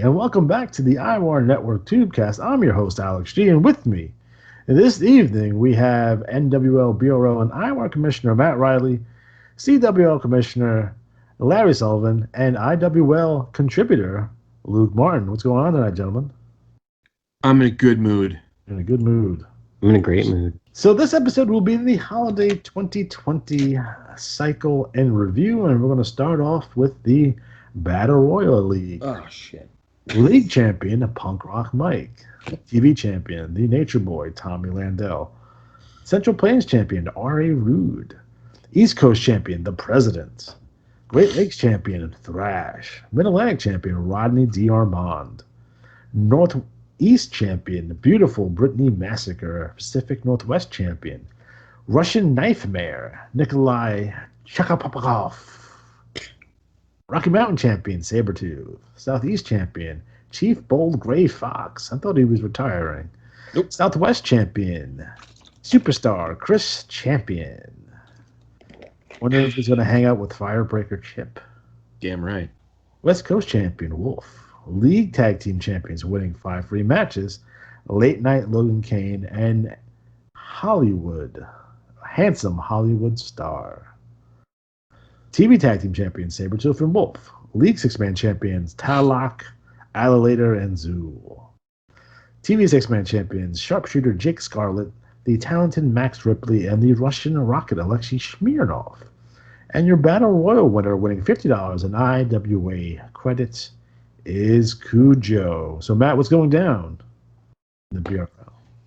and welcome back to the IWAR Network Tubecast. I'm your host, Alex G, and with me this evening we have NWL, BRL, and IWAR Commissioner Matt Riley, CWL Commissioner Larry Sullivan, and IWL contributor Luke Martin. What's going on tonight, gentlemen? I'm in a good mood. In a good mood. I'm in a great mood. So this episode will be the holiday 2020 cycle and review, and we're going to start off with the Battle Royal League. Oh, shit. League champion, Punk Rock Mike. TV champion, the Nature Boy, Tommy Landell. Central Plains champion, R.A. Rude. East Coast champion, The President. Great Lakes champion, Thrash. Mid-Atlantic champion, Rodney D. Armand. Northeast champion, Beautiful Brittany Massacre. Pacific Northwest champion, Russian Knife Mare, Nikolai Chakapopakov. Rocky Mountain champion, Sabretooth. Southeast champion, Chief Bold Gray Fox. I thought he was retiring. Nope. Southwest champion, Superstar Chris Champion. Wonder if he's going to hang out with Firebreaker Chip. Damn right. West Coast champion, Wolf. League tag team champions winning 5 free matches, Late Night Logan Kane and handsome Hollywood Star. TV tag team champions, Sabretooth and Wolf. League 6-man champions, Talak, Allilator, and Zool. TV 6-man champions, Sharpshooter Jake Scarlett, the talented Max Ripley, and the Russian Rocket Alexei Smirnov. And your Battle Royal winner winning $50 in IWA credits is Cujo. So, Matt, what's going down in the BRL?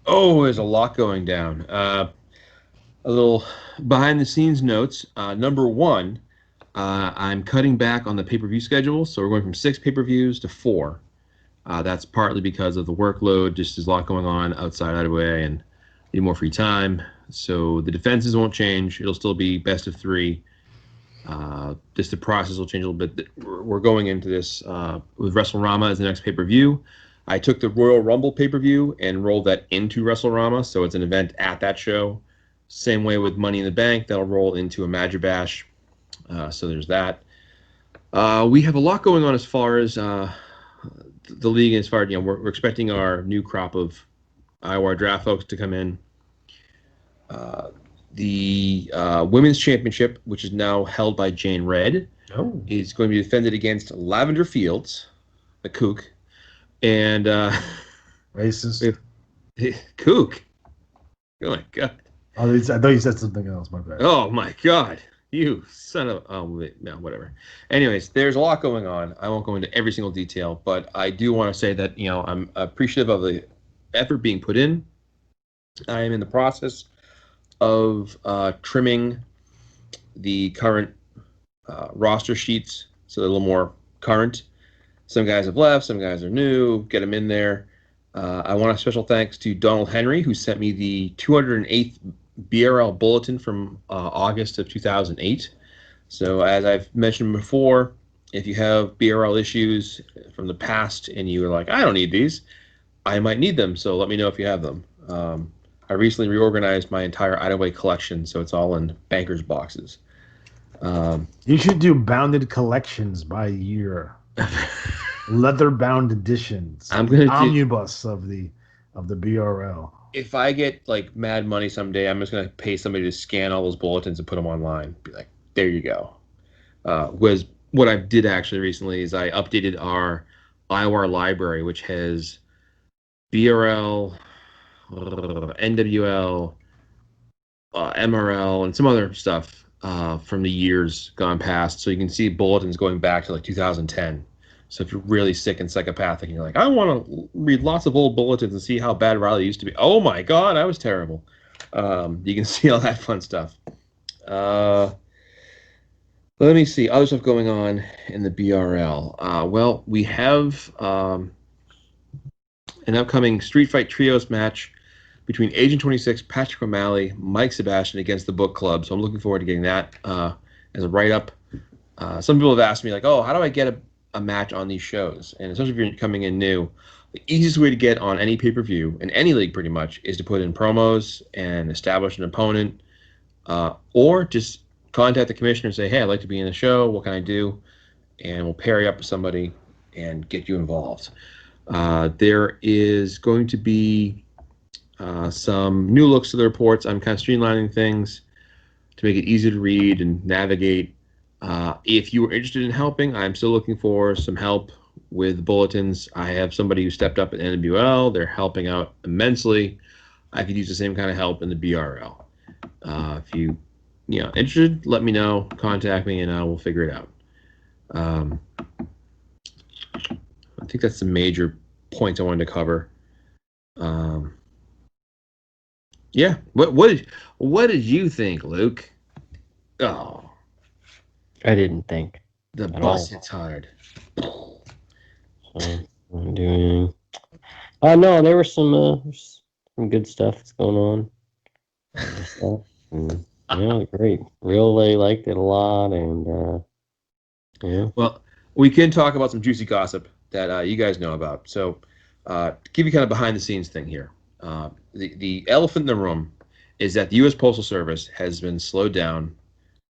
Oh, there's a lot going down. A little behind-the-scenes notes. Number one, I'm cutting back on the pay-per-view schedule, so we're going from 6 pay-per-views to 4. That's partly because of the workload. Just there's a lot going on outside IWA and need more free time. So the defenses won't change. It'll still be best of 3. Just the process will change a little bit. We're going into this with WrestleRama as the next pay-per-view. I took the Royal Rumble pay-per-view and rolled that into WrestleRama, so it's an event at that show. Same way with Money in the Bank, that'll roll into a Magic Bash. So there's that. We have a lot going on as far as the league. As far as we're expecting our new crop of IWAR draft folks to come in. The Women's Championship, which is now held by Jane Red, is going to be defended against Lavender Fields, the kook, and racist. Kook. Oh my god. Oh, I thought you said something else. My bad. Oh my god. You son of... Oh, no, whatever. Anyways, there's a lot going on. I won't go into every single detail, but I do want to say that, I'm appreciative of the effort being put in. I am in the process of trimming the current roster sheets so they're a little more current. Some guys have left, some guys are new. Get them in there. I want a special thanks to Donald Henry, who sent me the 208th BRL bulletin from August of 2008. So as I've mentioned before, if you have BRL issues from the past and you were like, I don't need these, I might need them. So let me know if you have them. I recently reorganized my entire IWA collection, so it's all in bankers boxes. You should do bounded collections by year, leather-bound editions. I'm gonna omnibus of the BRL. If I get like mad money someday, I'm just gonna pay somebody to scan all those bulletins and put them online. Be like, there you go. Was what I did actually recently is I updated our IWAR library, which has BRL, NWL, MRL, and some other stuff from the years gone past. So you can see bulletins going back to like 2010. So if you're really sick and psychopathic and you're like, I want to read lots of old bulletins and see how bad Riley used to be. Oh my God, I was terrible. You can see all that fun stuff. Let me see. Other stuff going on in the BRL. Well, we have an upcoming Street Fight Trios match between Agent 26, Patrick O'Malley, Mike Sebastian against the Book Club. So I'm looking forward to getting that as a write-up. Some people have asked me, like, oh, how do I get a match on these shows? And especially if you're coming in new, the easiest way to get on any pay-per-view, in any league pretty much, is to put in promos and establish an opponent, or just contact the commissioner and say, hey, I'd like to be in the show. What can I do? And we'll pair you up with somebody. and get you involved. There is going to be some new looks to the reports. I'm kind of streamlining things to make it easier to read and navigate. If you are interested in helping, I'm still looking for some help with bulletins. I have somebody who stepped up at NWL. They're helping out immensely. I could use the same kind of help in the BRL. If you interested, let me know. Contact me, and we'll figure it out. I think that's the major points I wanted to cover. Yeah. What did you think, Luke? Oh, I didn't think. the bus hits hard. So I'm doing. No, there was some good stuff that's going on. Yeah, great. Really liked it a lot, and yeah. Well, we can talk about some juicy gossip that you guys know about. So, to give you kind of behind the scenes thing here, the elephant in the room is that the U.S. Postal Service has been slowed down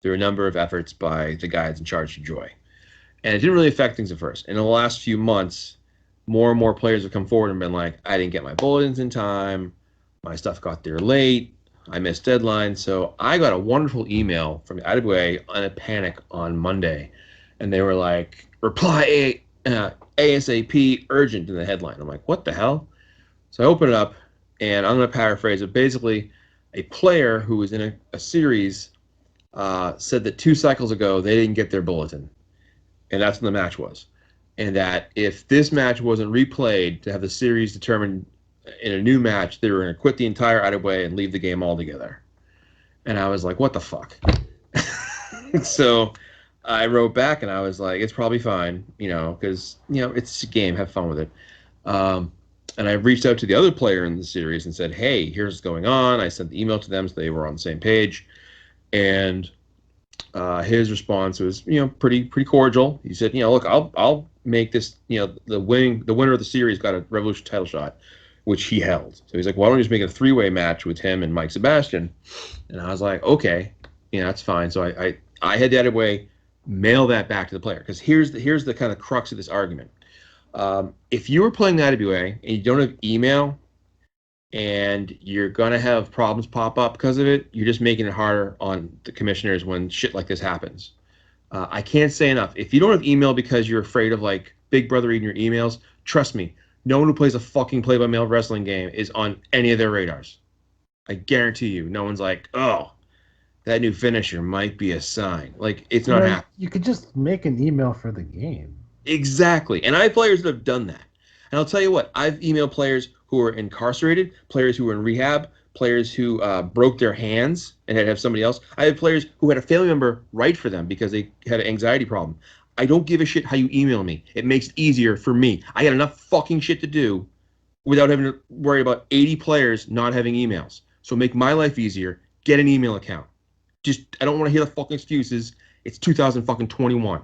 through a number of efforts by the guys in charge of Joy, and it didn't really affect things at first. In the last few months, more and more players have come forward and been like, "I didn't get my bulletins in time. My stuff got there late. I missed deadlines." So I got a wonderful email from IWA on a panic on Monday, and they were like, "Reply ASAP, urgent" in the headline. I'm like, "What the hell?" So I open it up, and I'm going to paraphrase it. Basically, a player who was in a series said that 2 cycles ago they didn't get their bulletin, and that's when the match was. And that if this match wasn't replayed to have the series determined in a new match, they were going to quit the entire IWA and leave the game altogether. And I was like, what the fuck? So I wrote back and I was like, it's probably fine, because, it's a game, have fun with it. And I reached out to the other player in the series and said, hey, here's what's going on. I sent the email to them so they were on the same page. And his response was, pretty cordial. He said, look, I'll make this, the winner of the series got a Revolution title shot, which he held. So he's like, why don't you just make a 3-way match with him and Mike Sebastian? And I was like, okay, that's fine. So I had that way, mail that back to the player, because here's the kind of crux of this argument. If you were playing the IWA and you don't have email, and you're going to have problems pop up because of it, you're just making it harder on the commissioners when shit like this happens. I can't say enough. If you don't have email because you're afraid of, like, Big Brother reading your emails, trust me, no one who plays a fucking play-by-mail wrestling game is on any of their radars. I guarantee you. No one's like, oh, that new finisher might be a sign. Like, it's not happening. You could just make an email for the game. Exactly. And I have players that have done that. And I'll tell you what, I've emailed players who are incarcerated, players who were in rehab, players who broke their hands and had to have somebody else. I have players who had a family member write for them because they had an anxiety problem. I don't give a shit how you email me. It makes it easier for me. I got enough fucking shit to do without having to worry about 80 players not having emails. So make my life easier. Get an email account. I don't want to hear the fucking excuses. It's 2021.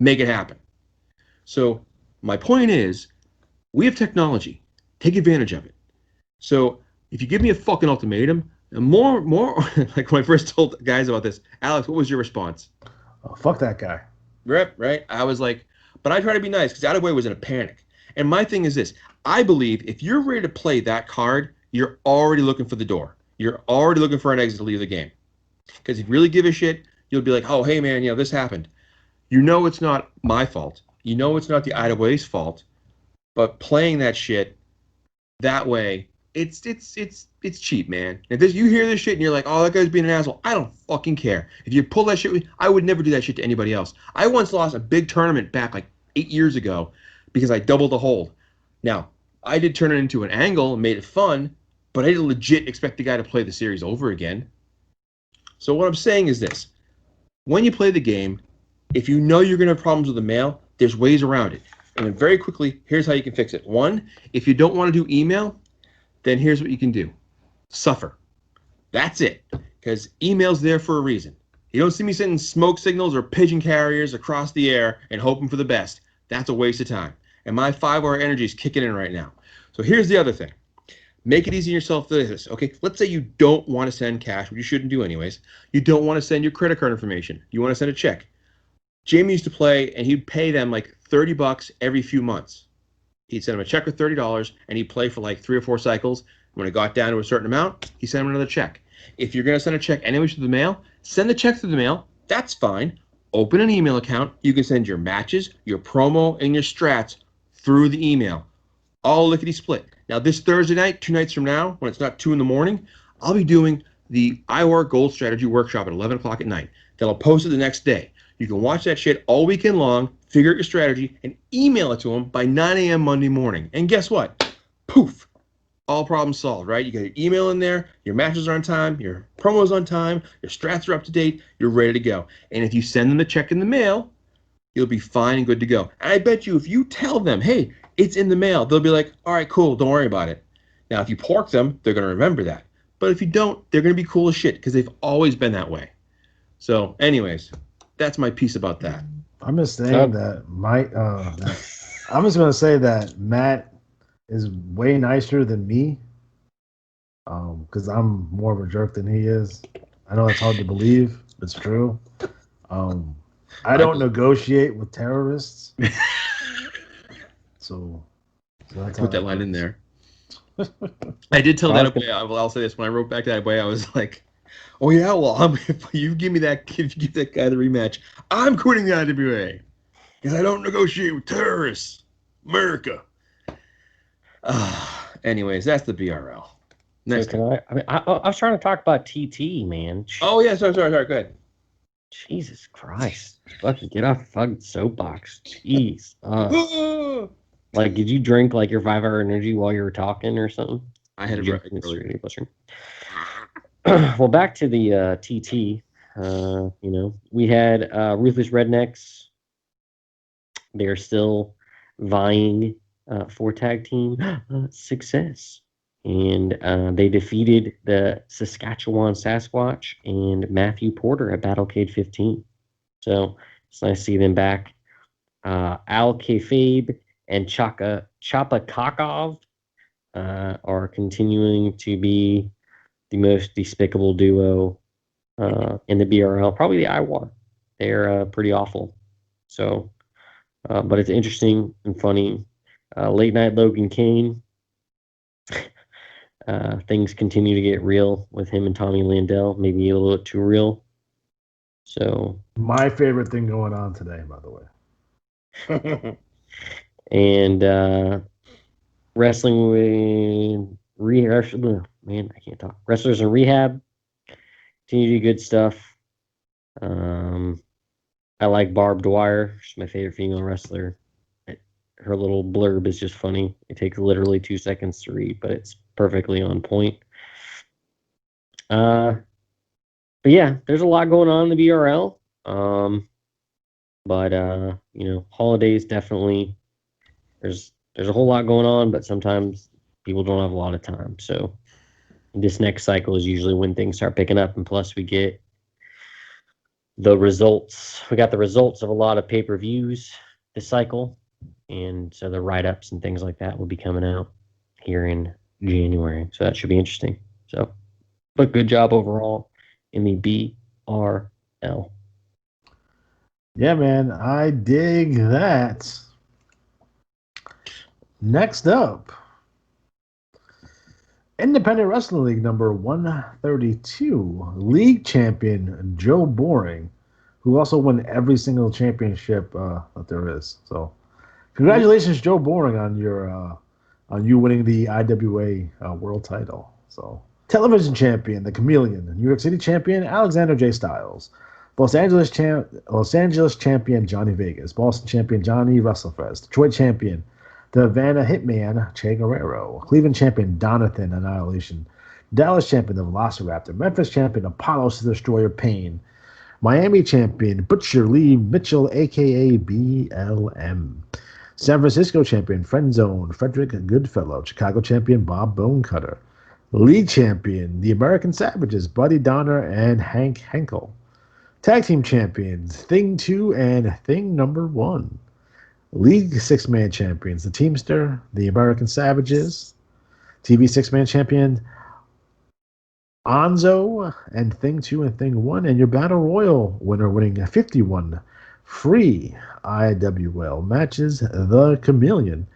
Make it happen. So my point is, we have technology. Take advantage of it. So if you give me a fucking ultimatum, and more like when I first told guys about this, Alex, what was your response? Oh, fuck that guy. Right? I was like, but I try to be nice because Adaway was in a panic. And my thing is this. I believe if you're ready to play that card, you're already looking for the door. You're already looking for an exit to leave the game. Because if you really give a shit, you'll be like, oh, hey, man, this happened. It's not my fault. It's not the Idaway's fault. But playing that shit that way, it's cheap, man. If you hear this shit and you're like, oh, that guy's being an asshole, I don't fucking care. If you pull that shit, I would never do that shit to anybody else. I once lost a big tournament back like 8 years ago because I doubled the hold. Now, I did turn it into an angle and made it fun, but I didn't legit expect the guy to play the series over again. So what I'm saying is this. When you play the game, if you know you're going to have problems with the mail, there's ways around it. And then very quickly, here's how you can fix it. One, if you don't want to do email, then here's what you can do. Suffer. That's it. Because email's there for a reason. You don't see me sending smoke signals or pigeon carriers across the air and hoping for the best. That's a waste of time. And my 5-hour energy is kicking in right now. So here's the other thing. Make it easy on yourself to this. Okay, let's say you don't want to send cash, which you shouldn't do anyways. You don't want to send your credit card information. You want to send a check. Jamie used to play, and he'd pay them like $30 every few months. He'd send him a check for $30, and he'd play for like 3 or 4 cycles. When it got down to a certain amount, he sent him another check. If you're going to send a check anyways through the mail, send the check through the mail. That's fine. Open an email account. You can send your matches, your promo, and your strats through the email. All lickety split. Now, this Thursday night, 2 nights from now, when it's not 2 in the morning, I'll be doing the IWAR Gold Strategy Workshop at 11 o'clock at night. Then I'll post it the next day. You can watch that shit all weekend long, figure out your strategy, and email it to them by 9 a.m. Monday morning. And guess what? Poof. All problems solved, right? You got your email in there, your matches are on time, your promos on time, your strats are up to date, you're ready to go. And if you send them the check in the mail, you'll be fine and good to go. And I bet you if you tell them, hey, it's in the mail, they'll be like, all right, cool, don't worry about it. Now, if you pork them, they're going to remember that. But if you don't, they're going to be cool as shit because they've always been that way. So, anyways, that's my piece about that. I'm just saying that I'm just going to say that Matt is way nicer than me because I'm more of a jerk than he is. I know it's hard to believe. It's true. I don't negotiate with terrorists. so that's Put that line in there. I did tell that boy. I'll say this: when I wrote back to that boy, I was like, "Oh yeah, well, if you give that guy the rematch, I'm quitting the IWA because I don't negotiate with terrorists, America." Anyways, that's the BRL. Next, so I was trying to talk about TT, man. Oh yeah, sorry. Go ahead. Jesus Christ! Fucking get off the fucking soapbox. Jeez. Like, did you drink like your 5-hour energy while you were talking or something? I had a really. Well, back to the TT. We had Ruthless Rednecks. They're still vying for tag team success. And they defeated the Saskatchewan Sasquatch and Matthew Porter at Battlecade 15. So it's nice to see them back. Al Kayfabe and Chapa Kakov are continuing to be the most despicable duo in the BRL. Probably the IWAR. They're pretty awful. So, but it's interesting and funny. Late Night Logan Kane. Things continue to get real with him and Tommy Landell, maybe a little bit too real. So my favorite thing going on today, by the way. And wrestling with rehab, man, I can't talk. Wrestlers in rehab continue to do good stuff. I like Barb Dwyer. She's my favorite female wrestler. Her little blurb is just funny. It takes literally 2 seconds to read, but it's perfectly on point. But yeah, there's a lot going on in the BRL. But holidays definitely. There's a whole lot going on, but sometimes people don't have a lot of time. So this next cycle is usually when things start picking up, and plus we get the results. We got the results of a lot of pay-per-views this cycle, and so the write-ups and things like that will be coming out here in January. So that should be interesting. So, but good job overall in the BRL. Yeah, man, I dig that. Next up, Independent Wrestling League number 132, league champion Joe Boring, who also won every single championship that there is. So, congratulations, Joe Boring, on you winning the IWA world title. So, television champion, the Chameleon, New York City champion Alexander J. Styles, Los Angeles champion Johnny Vegas, Boston champion Johnny WrestleFest, Detroit champion the Havana Hitman Che Guerrero, Cleveland champion Donathan Annihilation, Dallas champion the Velociraptor, Memphis champion Apollos the Destroyer Pain, Miami champion Butcher Lee Mitchell, aka BLM, San Francisco champion Friendzone Frederick Goodfellow, Chicago champion Bob Bonecutter, league champion the American Savages Buddy Donner and Hank Henkel, tag team champions Thing 2 and Thing Number 1. League 6-man champions, the Teamster, the American Savages, TV 6-man champion, Anzo, and Thing 2 and Thing 1, and your Battle Royal winner winning 51 free IWL matches, the Chameleon.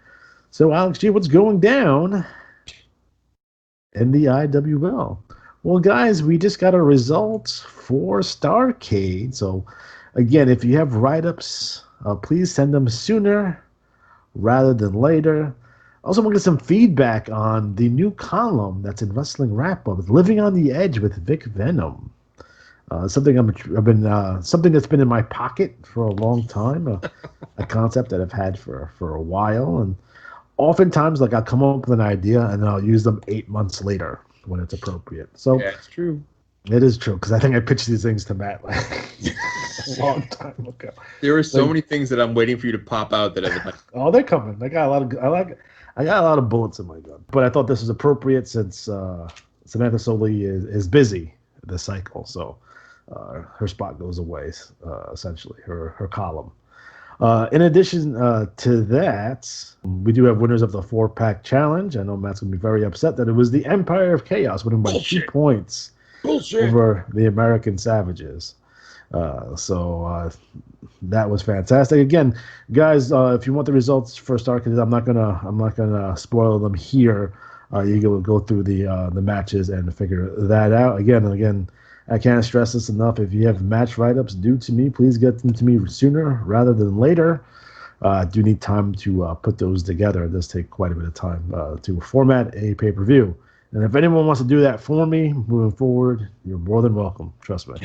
So, Alex G, what's going down in the IWL? Well, guys, we just got our results for Starcade. So, again, if you have write-ups, please send them sooner rather than later. Also, want to get some feedback on the new column that's in Wrestling Wrap-Up, Living on the Edge with Vic Venom. Something something that's been in my pocket for a long time, a concept that I've had for a while, and oftentimes, like, I'll come up with an idea and I'll use them 8 months later when it's appropriate. So Yeah, it's true. it is true because I think I pitched these things to Matt like a long time ago. There are so many things that I'm waiting for you to pop out that I've been Oh, they're coming. I got a lot of bullets in my gun, but I thought this was appropriate since Samantha Soley is busy this cycle, so her spot goes away. Essentially, her column. In addition to that, we do have winners of the 4-pack challenge. I know Matt's going to be very upset that it was the Empire of Chaos winning by 2 points over the American Savages. So that was fantastic. Again, guys, if you want the results for Starcade, I'm not gonna spoil them here. You can go through the matches and figure that out. Again, I can't stress this enough. If you have match write-ups due to me, please get them to me sooner rather than later. I do need time to put those together. It does take quite a bit of time to format a pay-per-view. And if anyone wants to do that for me moving forward, you're more than welcome. Trust me.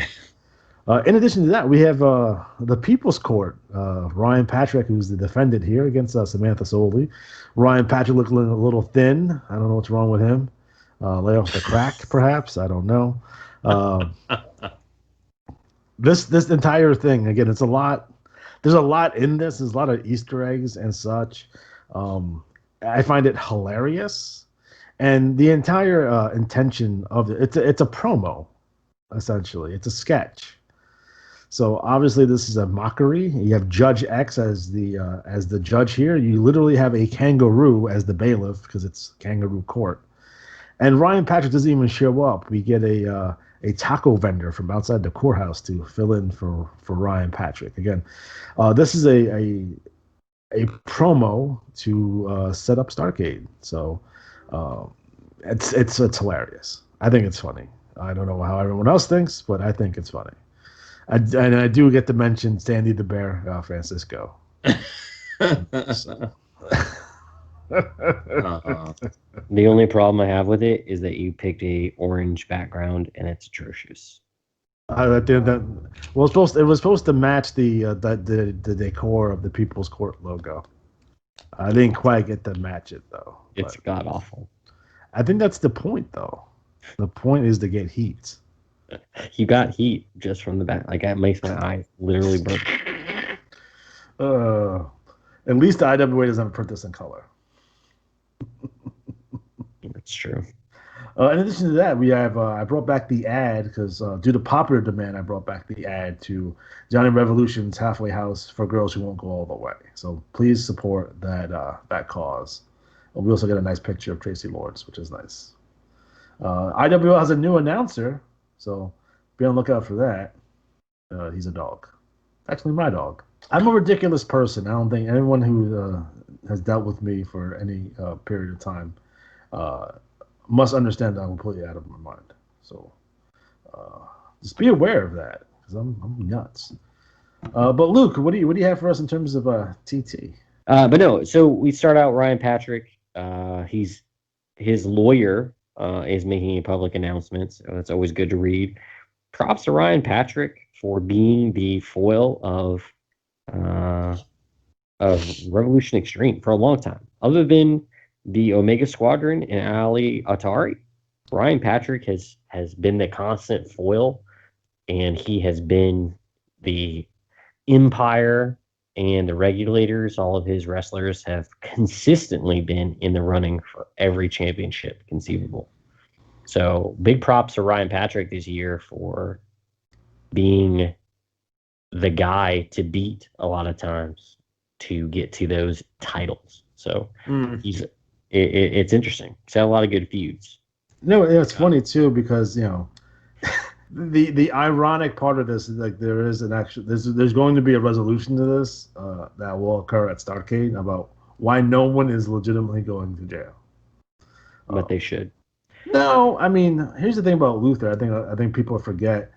In addition to that, we have the People's Court. Ryan Patrick, who's the defendant here against Samantha Soley. Ryan Patrick looking a little thin. I don't know what's wrong with him. Lay off the crack, perhaps. I don't know. This entire thing, again, it's a lot. There's a lot in this. There's a lot of Easter eggs and such. I find it hilarious, and the entire intention of it. It's a promo, essentially. It's a sketch. So obviously, this is a mockery. You have Judge X as the judge here. You literally have a kangaroo as the bailiff because it's kangaroo court. And Ryan Patrick doesn't even show up. We get a taco vendor from outside the courthouse to fill in for Ryan Patrick. Again, this is a promo to set up Starcade. So it's hilarious. I think it's funny. I don't know how everyone else thinks, but I think it's funny. And I do get to mention Sandy the Bear Francisco. The only problem I have with it is that you picked a orange background and it's atrocious. It was supposed to match the decor of the People's Court logo. I didn't quite get to match it though. It's god awful. I think that's the point though. The point is to get heat. You got heat just from the back. Like, that makes my eyes literally burn. At least the IWA doesn't print this in color. That's true. In addition to that, we have I brought back the ad because due to popular demand, I brought back the ad to Johnny Revolution's Halfway House for Girls Who Won't Go All the Way. So please support that cause. We also get a nice picture of Tracy Lords, which is nice. IWL has a new announcer, so be on the lookout for that. He's a dog. Actually, my dog. I'm a ridiculous person. I don't think anyone who has dealt with me for any period of time must understand that I'm completely out of my mind. So just be aware of that because I'm nuts. But Luke, what do you have for us in terms of TT? But no, so we start out Ryan Patrick. His lawyer is making a public announcement, so it's always good to read. Props to Ryan Patrick for being the foil of Revolution Extreme for a long time. Other than the Omega Squadron and Ali Atari, Ryan Patrick has been the constant foil, and he has been the Empire and the Regulators. All of his wrestlers have consistently been in the running for every championship conceivable. So big props to Ryan Patrick this year for being the guy to beat a lot of times to get to those titles. So it's interesting. He's had a lot of good feuds. No, it's funny too because The ironic part of this is like there is an actual there's going to be a resolution to this that will occur at Starrcade about why no one is legitimately going to jail. But they should. No, I mean here's the thing about Luther. I think people forget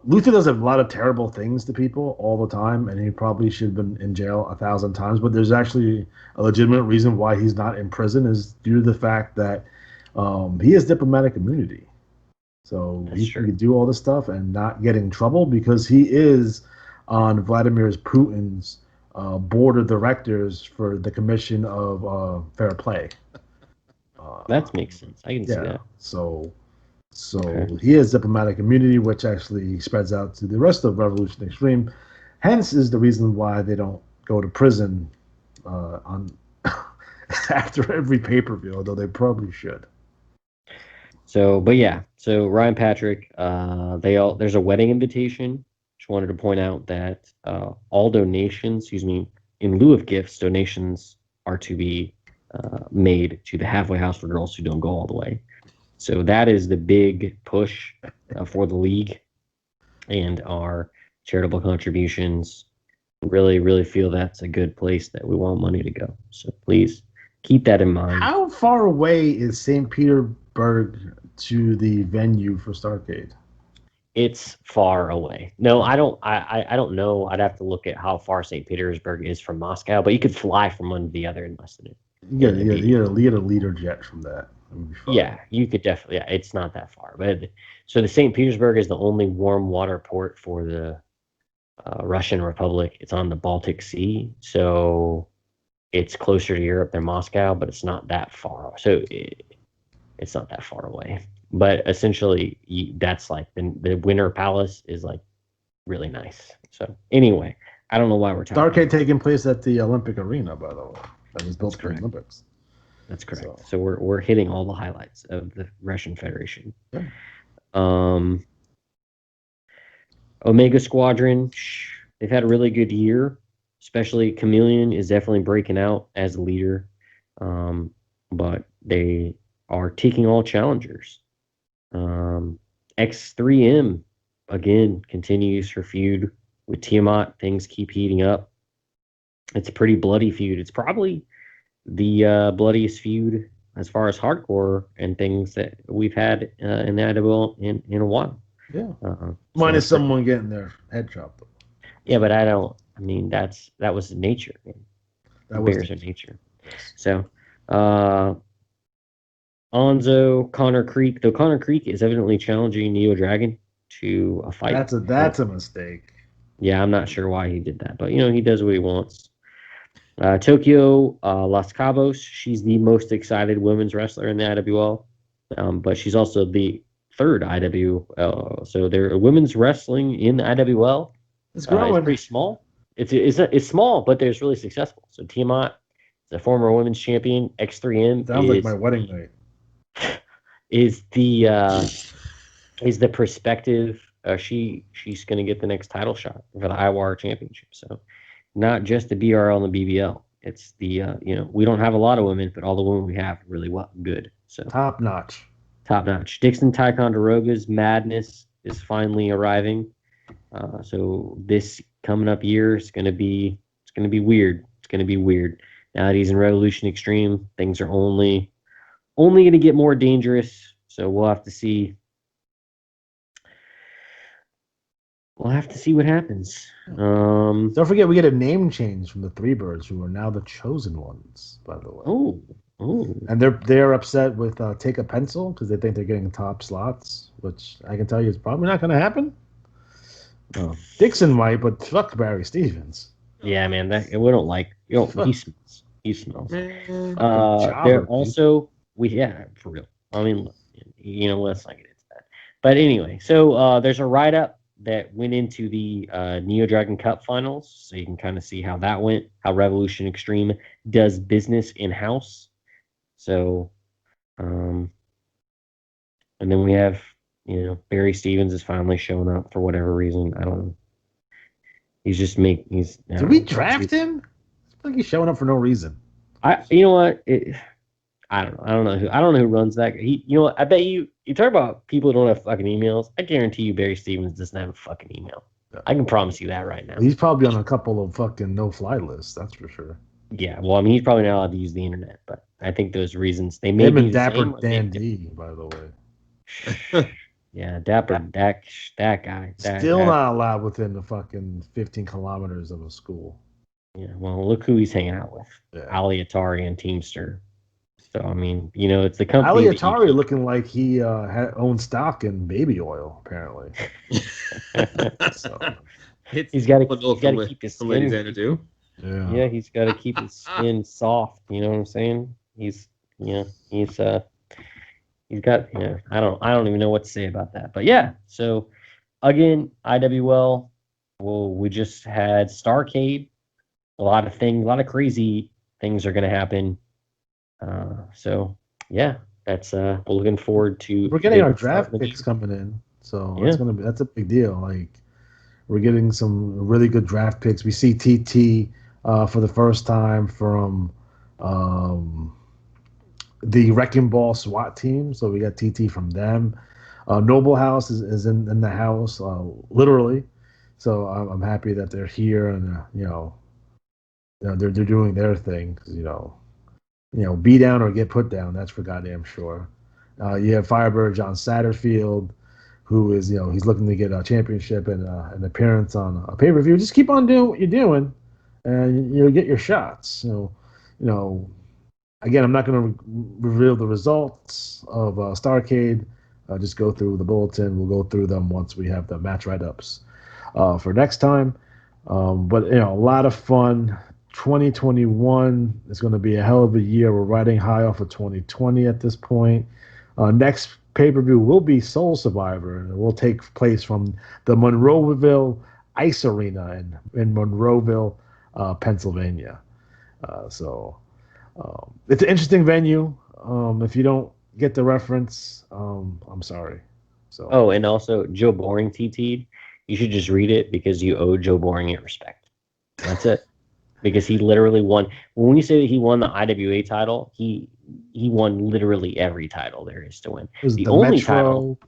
Luther does a lot of terrible things to people all the time, and he probably should have been in jail 1,000 times. But there's actually a legitimate reason why he's not in prison is due to the fact that he has diplomatic immunity. So That's he true. can do all this stuff and not get in trouble because he is on Vladimir Putin's board of directors for the Commission of Fair Play. That makes sense. I can see Yeah. that. So Okay. he has diplomatic immunity, which actually spreads out to the rest of Revolution Extreme. Hence is the reason why they don't go to prison on after every pay-per-view, although they probably should. So, but yeah. So Ryan Patrick, there's a wedding invitation. Just wanted to point out that all donations, excuse me, in lieu of gifts, donations are to be made to the halfway house for girls who don't go all the way. So that is the big push for the league and our charitable contributions. Really, really feel that's a good place that we want money to go. So please keep that in mind. How far away is St. Petersburg to the venue for Starrcade? It's far away. No, I don't. I don't know. I'd have to look at how far St. Petersburg is from Moscow, but you could fly from one to the other in less than it. You get a leader jet from that. Yeah, you could definitely. Yeah, it's not that far. But so the St. Petersburg is the only warm water port for the Russian Republic. It's on the Baltic Sea, so it's closer to Europe than Moscow, but it's not that far. So it's not that far away. But essentially, that's like the Winter Palace is like really nice. So anyway, I don't know why we're talking. Starrcade taking place at the Olympic Arena, by the way. That was built for the Olympics. That's correct. So we're hitting all the highlights of the Russian Federation. Yeah. Omega Squadron, they've had a really good year. Especially Chameleon is definitely breaking out as a leader. But they are taking all challengers. X3M again continues her feud with Tiamat. Things keep heating up. It's a pretty bloody feud. It's probably the bloodiest feud as far as hardcore and things that we've had in the IWL in a while. Yeah. Minus someone getting their head chopped. Yeah, but I mean, that was nature. That bears are nature. Yes. So, Onzo, Connor Creek, though Connor Creek is evidently challenging Neo Dragon to a fight. That's a mistake. Yeah, I'm not sure why he did that, but he does what he wants. Tokyo Las Cabos, she's the most excited women's wrestler in the IWL, but she's also the third IWL. So their women's wrestling in the IWL it's growing. It's pretty small. It's small, but they're really successful. So Tiamat is a former women's champion. X3M sounds like my wedding night. Is the perspective? She's going to get the next title shot for the IWAR championship. So not just the BRL and the BBL. It's the we don't have a lot of women, but all the women we have are really good. So top notch. Dixon Ticonderoga's madness is finally arriving. So this coming up year is gonna be weird. It's gonna be weird. Now that he's in Revolution Extreme, things are only gonna get more dangerous. So we'll have to see. We'll have to see what happens. Don't forget, we get a name change from the Three Birds, who are now the Chosen Ones, by the way. Oh. And they're upset with Take a Pencil because they think they're getting top slots, which I can tell you is probably not going to happen. Dixon might, but fuck Barry Stevens. Yeah, man, we don't like. He smells. He smells. Jobber, they're also for real. I mean, let's not get into that. But anyway, so there's a write-up that went into the Neo Dragon Cup finals, so you can kind of see how that went, how Revolution Extreme does business in-house. So, and then we have, Barry Stevens is finally showing up for whatever reason. I don't know. Did we draft him? It's like he's showing up for no reason. You know what? I don't know. I don't know who runs that. I bet you talk about people who don't have fucking emails. I guarantee you Barry Stevens doesn't have a fucking email. I can promise you that right now. He's probably on a couple of fucking no-fly lists. That's for sure. Yeah, well, I mean, he's probably not allowed to use the internet, but I think those reasons they may Him be and the Dapper same. Dan D, by the way. Yeah, Dapper that guy. Still not allowed within the fucking 15 kilometers of a school. Yeah, well, look who he's hanging out with. Yeah. Ali Atari and Teamster. So, I mean, it's the company. Ali Atari looking like he owns stock in baby oil, apparently. So. He's got to keep his skin. Ladies and too. Yeah, he's got to keep his skin soft. You know what I'm saying? He's got. I don't even know what to say about that. But yeah, so again, IWL. Well, we just had Starcade. A lot of crazy things are going to happen. So yeah, that's we're looking forward to. We're getting our draft picks coming in, so that's a big deal. Like we're getting some really good draft picks. We see TT for the first time from the Wrecking Ball SWAT team, so we got TT from them. Noble House is in the house, literally. So I'm happy that they're here and they're doing their thing. 'Cause, be down or get put down. That's for goddamn sure. You have Firebird John Satterfield, who is he's looking to get a championship and an appearance on a pay-per-view. Just keep on doing what you're doing, and you'll get your shots. So, again, I'm not going to reveal the results of Starcade. Just go through the bulletin. We'll go through them once we have the match write-ups for next time. But a lot of fun. 2021 is going to be a hell of a year. We're riding high off of 2020 at this point. Next pay-per-view will be Soul Survivor, and it will take place from the Monroeville Ice Arena in Monroeville, Pennsylvania. So it's an interesting venue. If you don't get the reference, I'm sorry. So. Oh, and also Joe Boring TT'd. You should just read it because you owe Joe Boring your respect. That's it. Because he literally won. When you say that he won the IWA title, he won literally every title there is to win. The only title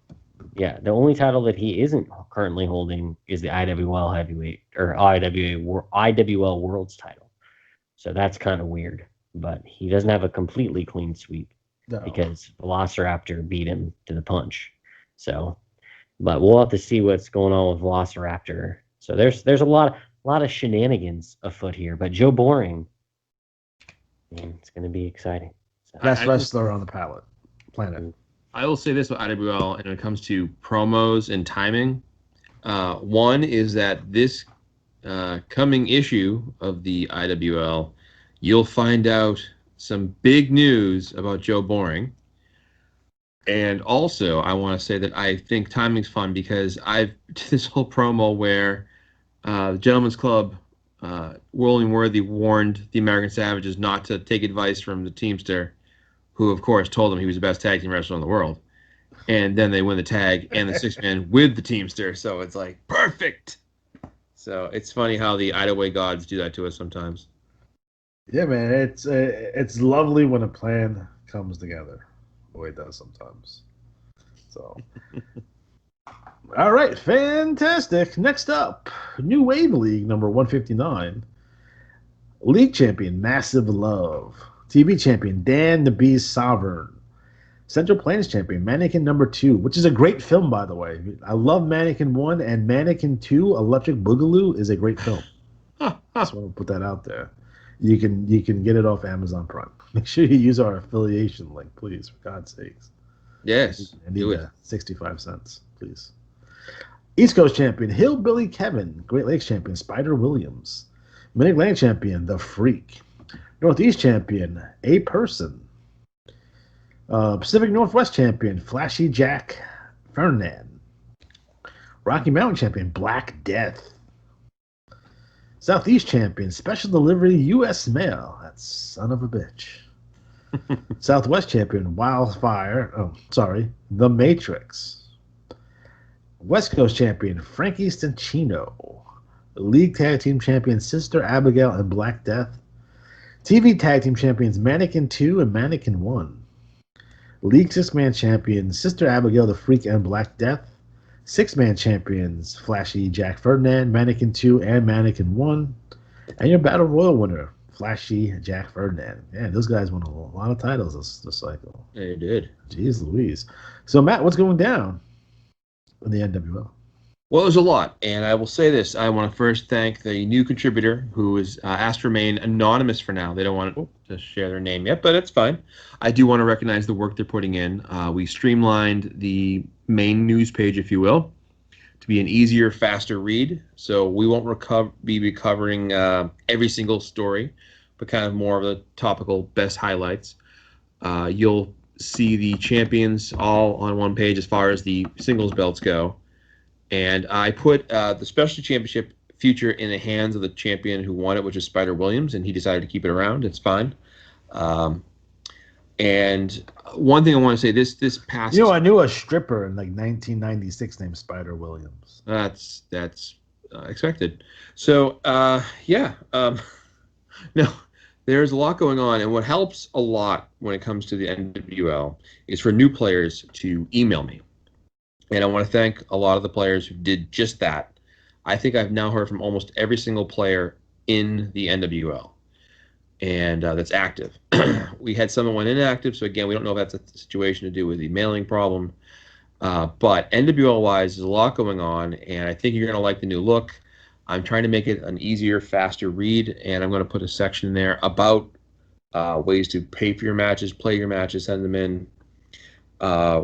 that he isn't currently holding is the IWL heavyweight or IWL Worlds title. So that's kind of weird. But he doesn't have a completely clean sweep because Velociraptor beat him to the punch. So, but we'll have to see what's going on with Velociraptor. So there's a lot of shenanigans afoot here. But Joe Boring, man, it's going to be exciting. So, best wrestler on the planet. I will say this with IWL, and when it comes to promos and timing, one is that this coming issue of the IWL, you'll find out some big news about Joe Boring. And also, I want to say that I think timing's fun because I've this whole promo where the Gentleman's Club, Whirling Worthy warned the American Savages not to take advice from the Teamster, who, of course, told him he was the best tag team wrestler in the world. And then they win the tag and the six-man with the Teamster. So it's like, perfect! So it's funny how the Idaway gods do that to us sometimes. Yeah, man, it's lovely when a plan comes together, the way it does sometimes. So, all right, fantastic. Next up, New Wave League number 159. League champion Massive Love, TV champion Dan the Beast Sovereign, Central Plains champion Mannequin number 2, which is a great film, by the way. I love Mannequin 1 and Mannequin 2. Electric Boogaloo is a great film. Just want to put that out there. You can get it off Amazon Prime. Make sure you use our affiliation link, please, for God's sakes. Yes, I need 65 cents, please. East Coast champion Hillbilly Kevin, Great Lakes champion Spider Williams, Mid-Atlantic champion The Freak, Northeast champion A Person, Pacific Northwest champion Flashy Jack Fernand, Rocky Mountain champion Black Death, Southeast champion, Special Delivery U.S. Mail. That son of a bitch. Southwest champion, The Matrix. West Coast champion, Frankie Stancino. League Tag Team champion, Sister Abigail and Black Death. TV Tag Team Champions Mannequin 2 and Mannequin 1. League 6-man champions Sister Abigail the Freak and Black Death. 6-man champions Flashy Jack Ferdinand, Mannequin 2 and Mannequin 1. And your Battle Royal winner, Flashy Jack Ferdinand. Yeah, those guys won a lot of titles this cycle. They did. Jeez Louise. So, Matt, what's going down in the NWL? Well, there's a lot, and I will say this. I want to first thank the new contributor who is asked to remain anonymous for now. They don't want to share their name yet, but it's fine. I do want to recognize the work they're putting in. We streamlined the main news page, if you will, to be an easier, faster read. So we won't be covering every single story, but kind of more of the topical best highlights. You'll see the champions all on one page as far as the singles belts go. And I put the specialty championship future in the hands of the champion who won it, which is Spider Williams, and he decided to keep it around. It's fine. And one thing I want to say, this past... You know, I knew a stripper in like 1996 named Spider Williams. That's expected. So, yeah. No, there's a lot going on, and what helps a lot when it comes to the NWL is for new players to email me. And I want to thank a lot of the players who did just that. I think I've now heard from almost every single player in the NWL, and that's active. We had someone went inactive, so again, we don't know if that's a situation to do with the mailing problem. But NWL-wise, there's a lot going on, and I think you're going to like the new look. I'm trying to make it an easier, faster read, and I'm going to put a section in there about ways to pay for your matches, play your matches, send them in.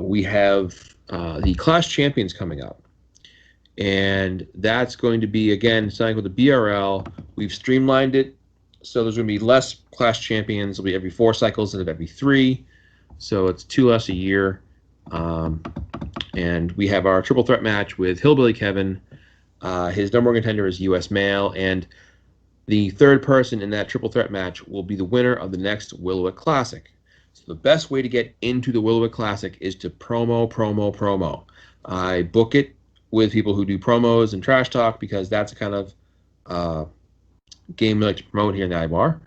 We have the Clash Champions coming up, and that's going to be, again, something with the BRL. We've streamlined it, so there's going to be less Clash Champions. It'll be every 4 cycles instead of every 3, so it's 2 less a year. And we have our triple threat match with Hillbilly Kevin. His number 1 contender is U.S. Male, and the third person in that triple threat match will be the winner of the next Willowick Classic. So the best way to get into the Willowick Classic is to promo. I book it with people who do promos and trash talk because that's a kind of game we like to promote here in the IWAR.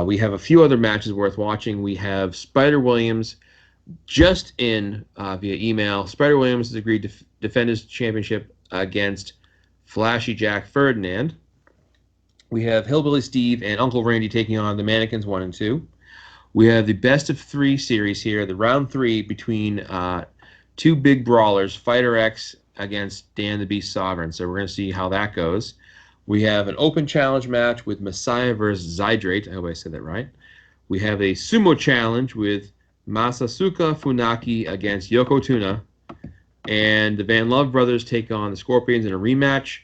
We have a few other matches worth watching. We have Spider Williams just in via email. Spider Williams has agreed to defend his championship against Flashy Jack Ferdinand. We have Hillbilly Steve and Uncle Randy taking on the Mannequins 1 and 2. We have the best of 3 series here, the round 3 between 2 big brawlers, Fighter X against Dan the Beast Sovereign. So we're going to see how that goes. We have an open challenge match with Messiah versus Zydrate. I hope I said that right. We have a sumo challenge with Masasuka Funaki against Yoko Tuna. And the Van Love brothers take on the Scorpions in a rematch.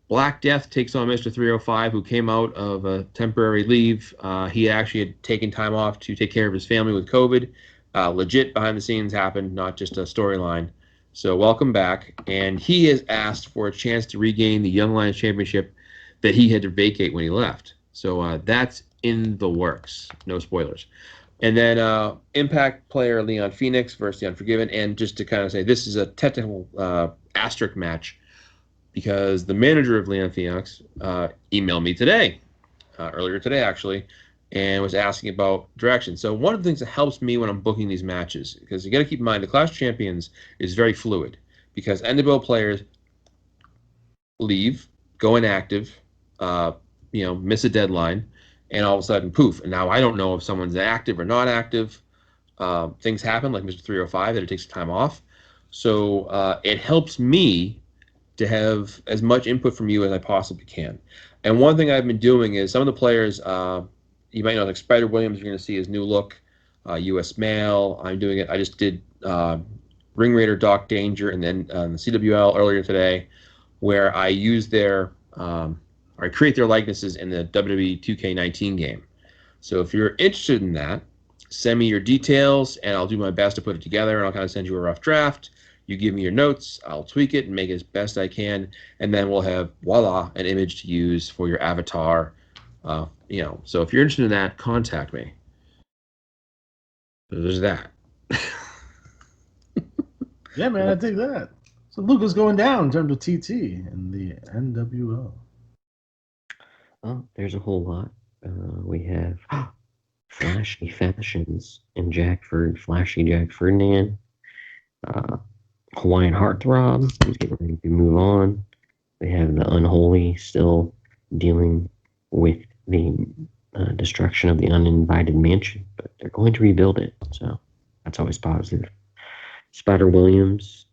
Black Death takes on Mr. 305, who came out of a temporary leave. He actually had taken time off to take care of his family with COVID. Legit behind the scenes happened, not just a storyline. So welcome back. And he has asked for a chance to regain the Young Lions Championship that he had to vacate when he left. So that's in the works. No spoilers. And then Impact player Leon Phoenix versus the Unforgiven. And just to kind of say, this is a technical asterisk match, because the manager of Leon Phoenix emailed me today, earlier today actually, and was asking about direction. So one of the things that helps me when I'm booking these matches, because you got to keep in mind the Clash Champions is very fluid, because NWL players leave, go inactive, miss a deadline, and all of a sudden, poof. And now I don't know if someone's active or not active. Things happen, like Mr. 305, that it takes time off. So it helps me to have as much input from you as I possibly can. And one thing I've been doing is some of the players, you might know, like Spider Williams, you're going to see his new look, U.S. Male. I'm doing it. I just did Ring Raider Doc Danger and then the CWL earlier today, where I use their, or I create their likenesses in the WWE 2K19 game. So if you're interested in that, send me your details and I'll do my best to put it together, and I'll kind of send you a rough draft. You give me your notes, I'll tweak it and make it as best I can, and then we'll have, voila, an image to use for your avatar. So if you're interested in that, contact me. So there's that. Yeah, man, I dig that. So Luca's going down in terms of TT and the NWL. Oh, there's a whole lot. We have Flashy Fashions and Flashy Jack Ferdinand. Hawaiian Heartthrob, who's getting ready to move on. We have the Unholy still dealing with the destruction of the uninvited mansion, but they're going to rebuild it, so that's always positive. Spider Williams,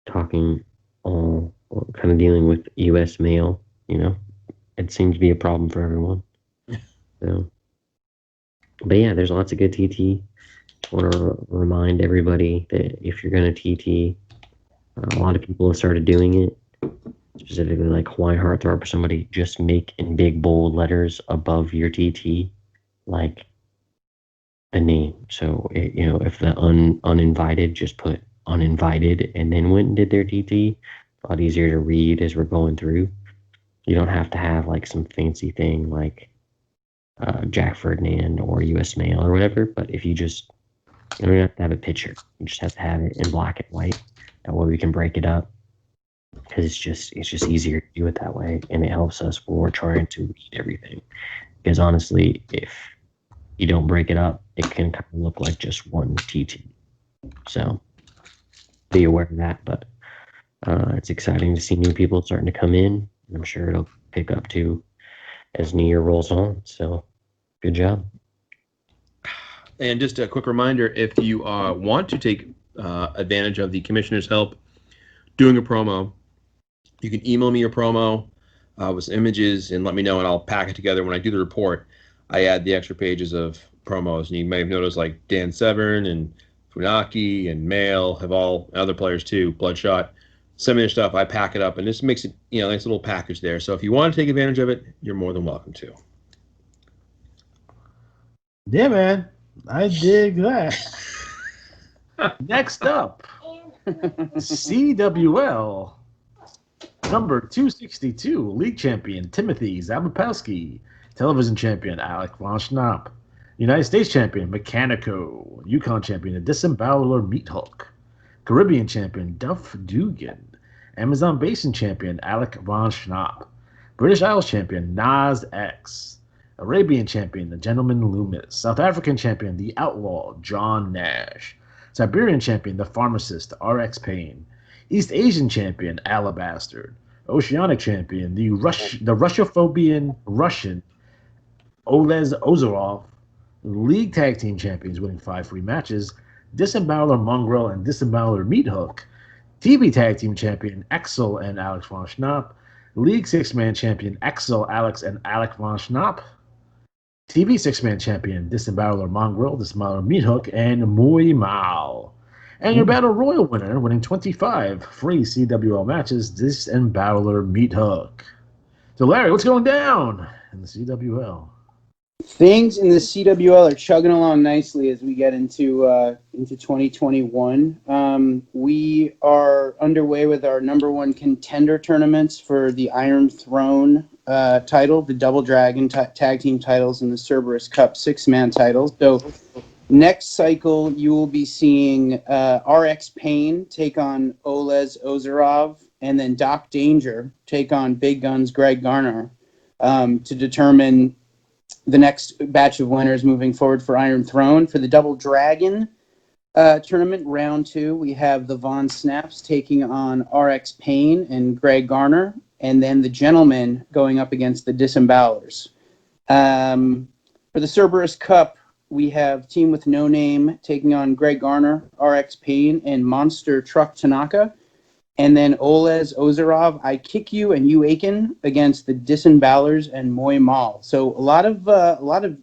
talking all kind of dealing with U.S. mail. It seems to be a problem for everyone. So, but yeah, there's lots of good TT. I want to remind everybody that if you're going to TT, a lot of people have started doing it, specifically like Hawaiian Heartthrob or somebody, just make in big bold letters above your TT, like the name. So, if the uninvited, just put uninvited and then went and did their TT. A lot easier to read as we're going through. You don't have to have like some fancy thing like Jack Ferdinand or U.S. Mail or whatever, but if you don't have to have a picture. You just have to have it in black and white. That way we can break it up, because it's just easier to do it that way, and it helps us when we're trying to read everything. Because honestly, if you don't break it up, it can kind of look like just one TT. So be aware of that. But it's exciting to see new people starting to come in. I'm sure it'll pick up too as New Year rolls on. So good job. And just a quick reminder, if you want to take advantage of the commissioner's help doing a promo, you can email me your promo with some images and let me know, and I'll pack it together. When I do the report, I add the extra pages of promos. And you may have noticed like Dan Severn and Funaki and Mail have all other players too, Bloodshot. Some of their stuff, I pack it up, and this makes it nice little package there. So if you want to take advantage of it, you're more than welcome to. Yeah, man. I dig that. Next up, CWL number 262, league champion Timothy Zabapowski, television champion Alec Von Schnapp, United States champion Mechanico, Yukon champion the Disemboweler Meat Hook, Caribbean champion Duff Dugan, Amazon Basin champion Alec Von Schnapp, British Isles champion Nas X, Arabian champion the Gentleman Loomis, South African champion the Outlaw John Nash, Siberian champion the Pharmacist RX Payne, East Asian champion Alabastard, Oceanic champion the Russophobian Russian Olez Ozerov, League Tag Team champions winning 5 free matches, Disemboweler Mongrel and Disemboweler Meat Hook, TV Tag Team champion Axel and Alex Von Schnapp, League 6-man champion Axel, Alex, and Alec Von Schnapp, TV 6-man champion Disemboweler Mongrel, Disemboweler Meat Hook, and Muy Mao. And your Battle Royal winner, winning 25 free CWL matches, Disemboweler Meat Hook. So, Larry, what's going down in the CWL? Things in the CWL are chugging along nicely as we get into 2021. We are underway with our number one contender tournaments for the Iron Throne title, the Double Dragon tag team titles, and the Cerberus Cup 6-man titles. So next cycle, you will be seeing RX Payne take on Olez Ozerov, and then Doc Danger take on Big Guns Greg Garner to determine the next batch of winners moving forward for Iron Throne. For the Double Dragon tournament, round 2, we have the Von Snaps taking on RX Payne and Greg Garner, and then the Gentlemen going up against the Disembowelers. For the Cerberus Cup, we have Team with No Name taking on Greg Garner, RX Payne, and Monster Truck Tanaka. And then Olez Ozerov, I Kick You and You Aiken against the Disembowelers and Moy Mal. So a lot of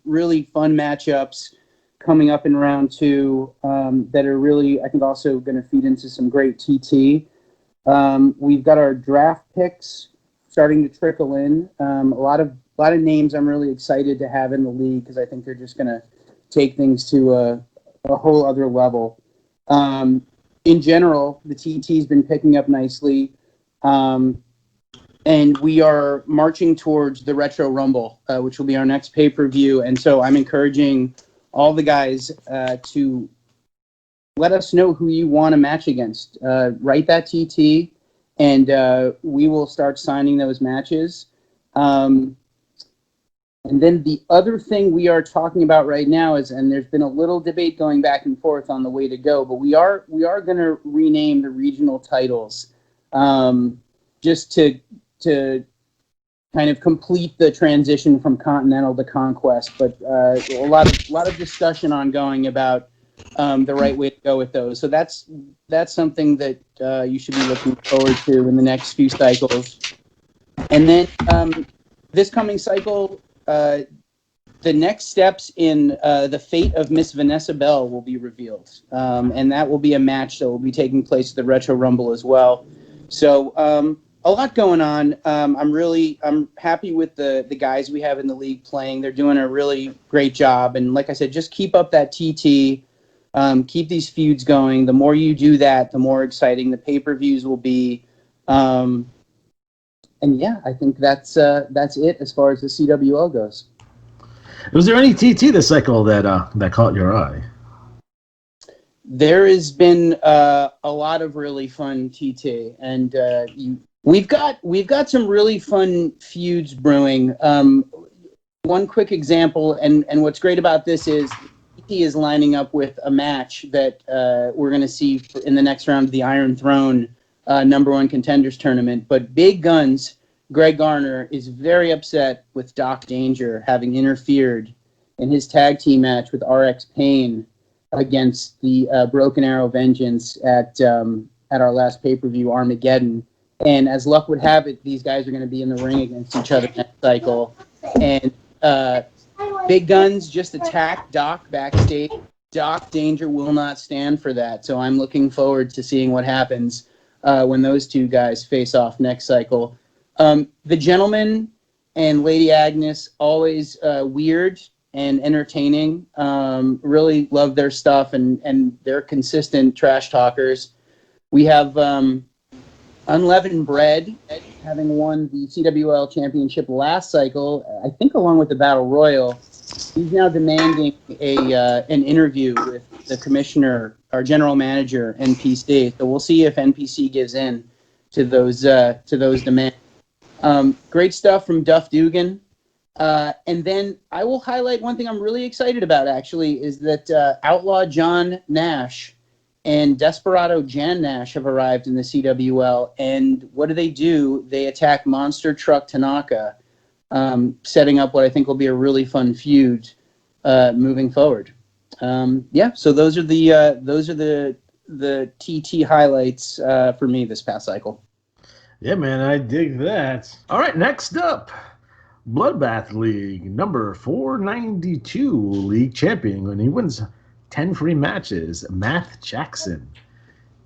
really fun matchups coming up in round 2 that are really, I think, also going to feed into some great TT. We've got our draft picks starting to trickle in. A lot of names I'm really excited to have in the league because I think they're just going to take things to a whole other level. In general, the TT's been picking up nicely, and we are marching towards the Retro Rumble, which will be our next pay-per-view. And so I'm encouraging all the guys to let us know who you want to match against. Write that TT, and we will start signing those matches. And then the other thing we are talking about right now is, and there's been a little debate going back and forth on the way to go, but we are going to rename the regional titles, just to kind of complete the transition from Continental to Conquest. But a lot of discussion ongoing about the right way to go with those. So that's something that you should be looking forward to in the next few cycles. And then this coming cycle, the next steps in the fate of Miss Vanessa Bell will be revealed, and that will be a match that will be taking place at the Retro Rumble as well. So a lot going on. I'm happy with the guys we have in the league playing. They're doing a really great job, and like I said, just keep up that TT. Keep these feuds going. The more you do that, the more exciting the pay-per-views will be. And yeah, I think that's it as far as the CWL goes. Was there any TT this cycle that caught your eye? There has been a lot of really fun TT, and we've got some really fun feuds brewing. One quick example, and what's great about this is TT is lining up with a match that we're going to see in the next round of the Iron Throne number one contenders tournament. But Big Guns, Greg Garner, is very upset with Doc Danger having interfered in his tag team match with RX Payne against the Broken Arrow Vengeance at our last pay-per-view, Armageddon. And as luck would have it, these guys are going to be in the ring against each other next cycle. And Big Guns just attacked Doc backstage. Doc Danger will not stand for that. So I'm looking forward to seeing what happens when those two guys face off next cycle. The Gentleman and Lady Agnes, always weird and entertaining. Really love their stuff, and they're consistent trash talkers. We have Unleavened Bread, having won the CWL championship last cycle, I think along with the Battle Royal. He's now demanding an interview with the commissioner, our general manager, NPC. So we'll see if NPC gives in to those demands. Great stuff from Duff Dugan. And then I will highlight one thing I'm really excited about, actually, is that Outlaw John Nash and Desperado Jan Nash have arrived in the CWL. And what do? They attack Monster Truck Tanaka, setting up what I think will be a really fun feud moving forward. So those are the TT highlights for me this past cycle. Yeah, man, I dig that. All right, next up, Bloodbath League, number 492 league champion, and he wins 10 free matches, Matt Jackson.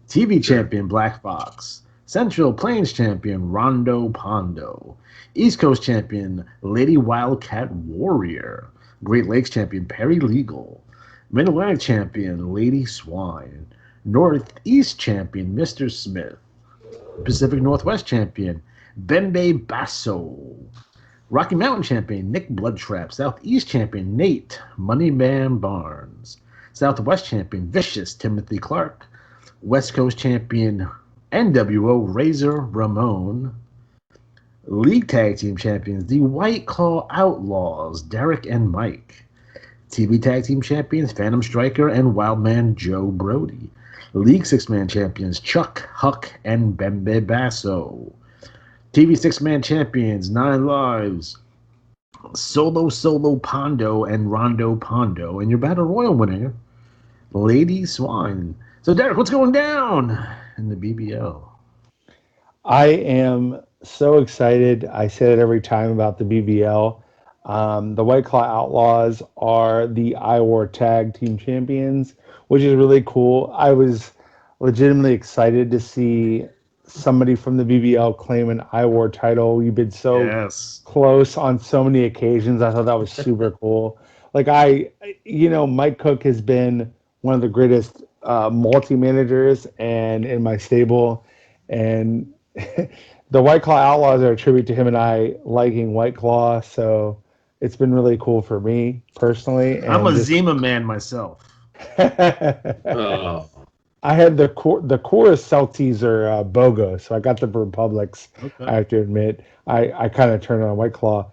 TV champion, Black Fox. Central Plains champion, Rondo Pondo. East Coast champion, Lady Wildcat Warrior. Great Lakes champion, Perry Legal. Mid-Atlantic champion, Lady Swine. Northeast champion, Mr. Smith. Pacific Northwest champion, Bembe Basso. Rocky Mountain champion, Nick Bloodtrap. Southeast champion, Nate Moneyman Barnes. Southwest champion, Vicious Timothy Clark. West Coast champion, NWO Razor Ramon. League Tag Team champions, the White Claw Outlaws, Derek and Mike. TV Tag Team champions, Phantom Striker and Wildman Joe Brody. League Six-Man champions, Chuck, Huck, and Bembe Basso. TV Six-Man champions, Nine Lives, Solo Pondo, and Rondo Pondo. And your Battle Royal winner, Lady Swine. So, Derek, what's going down in the BBL? I am so excited. I say it every time about the BBL. The White Claw Outlaws are the IWAR Tag Team Champions, which is really cool. I was legitimately excited to see somebody from the BBL claim an IWAR title. We've been so close on so many occasions. I thought that was super cool. Like Mike Cook has been one of the greatest multi-managers and in my stable. And the White Claw Outlaws are a tribute to him and I liking White Claw. So it's been really cool for me personally. And I'm a Zima man myself. Oh. I had the chorus Celtics are BOGO, so I got the Republics. Okay. I have to admit, I kind of turned on White Claw.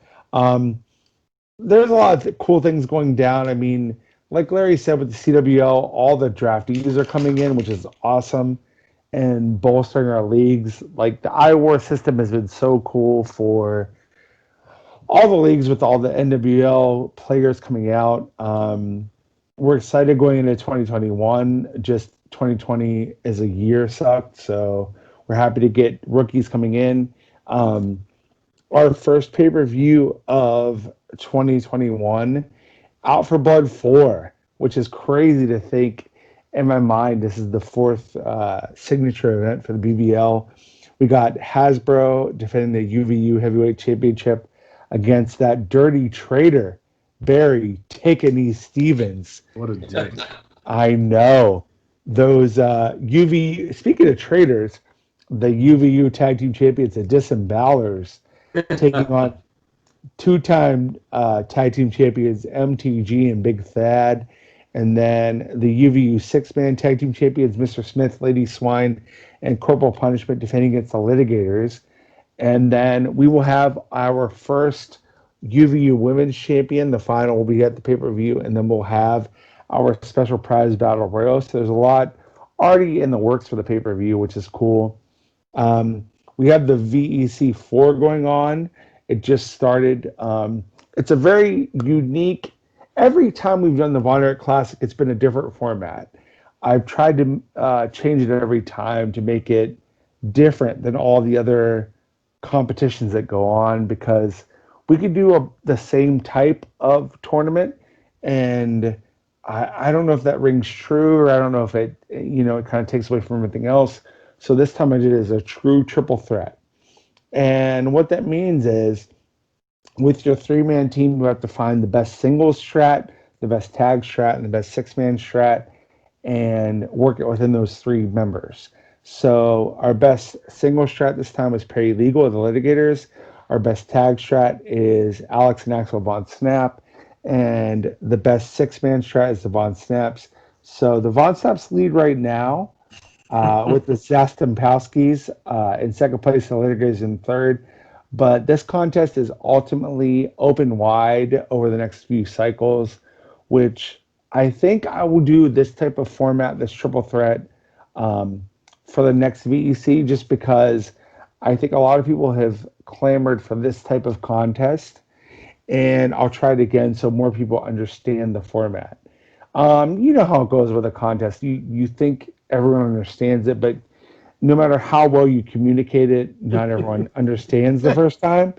there's a lot of cool things going down. I mean, like Larry said with the CWL, all the draftees are coming in, which is awesome, and bolstering our leagues. Like the IWAR system has been so cool for all the leagues with all the NWL players coming out. We're excited going into 2021. Just 2020 as a year sucked, so we're happy to get rookies coming in. Um, our first pay per view of 2021, Out for Blood 4, which is crazy to think in my mind. This is the fourth signature event for the BBL. We got Hasbro defending the UVU Heavyweight Championship against that dirty traitor, Barry Tickaney Stevens. What a dick. I know. Those speaking of traitors, the UVU Tag Team Champions, the Disembowelers, taking on two-time tag team champions MTG and Big Thad, and then the UVU six-man tag team champions Mr. Smith, Lady Swine, and Corporal Punishment defending against the Litigators. And then we will have our first UVU Women's Champion. The final will be at the pay-per-view, and then we'll have our special prize battle royal. So there's a lot already in the works for the pay-per-view, which is cool. We have the VEC 4 going on. It just started. It's a very unique. Every time we've done the Von Erich Classic, it's been a different format. I've tried to change it every time to make it different than all the other competitions that go on, because we could do the same type of tournament, and I don't know if that rings true, or I don't know if it it kind of takes away from everything else. So this time I did it as a true triple threat. And what that means is, with your three-man team, you have to find the best singles strat, the best tag strat, and the best six-man strat, and work it within those three members. So our best single strat this time was Perry Legal of the Litigators. Our best tag strat is Alex and Axel Von Snap. And the best six-man strat is the Von Snaps. So the Von Snaps lead right now with the Zastampowskis in second place, the Litigators in third. But this contest is ultimately open wide over the next few cycles, which I think I will do this type of format, this triple threat, for the next VEC, just because I think a lot of people have clamored for this type of contest, and I'll try it again so more people understand the format. You know how it goes with a contest. You think everyone understands it, but no matter how well you communicate it, not everyone understands the first time.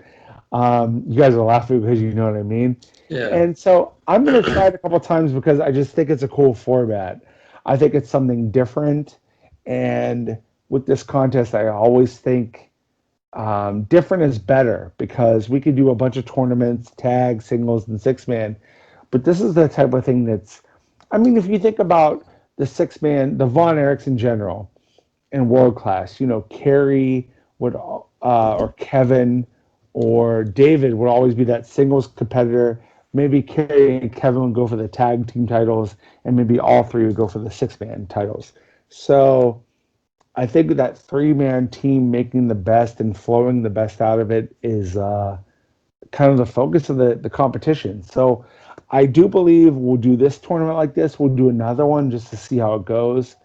You guys are laughing because you know what I mean. Yeah. And so I'm going to try it a couple times because I just think it's a cool format. I think it's something different. And with this contest, I always think different is better, because we could do a bunch of tournaments, tag, singles, and six-man. But this is the type of thing that's, I mean, if you think about the six-man, the Von Erichs in general, in world class, Kerry would, or Kevin or David would always be that singles competitor. Maybe Kerry and Kevin would go for the tag team titles, and maybe all three would go for the six-man titles. So I think that three-man team making the best and flowing the best out of it is kind of the focus of the competition. So I do believe we'll do this tournament like this. We'll do another one just to see how it goes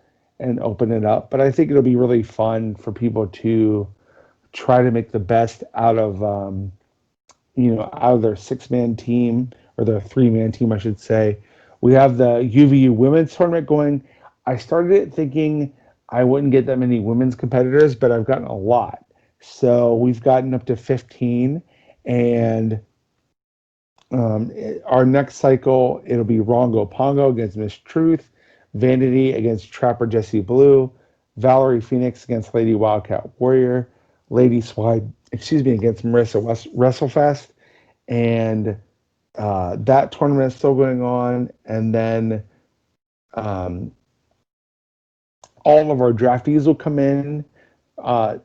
and open it up. But I think it'll be really fun for people to try to make the best out of out of their six-man team, or their three-man team, I should say. We have the UVU women's tournament going. I started it thinking I wouldn't get that many women's competitors, but I've gotten a lot. So we've gotten up to 15, and our next cycle, it'll be Rongo Pongo against Miss Truth, Vanity against Trapper Jesse Blue, Valerie Phoenix against Lady Wildcat Warrior, Lady Swide, against Marissa WrestleFest, and that tournament is still going on. And then all of our draftees will come in.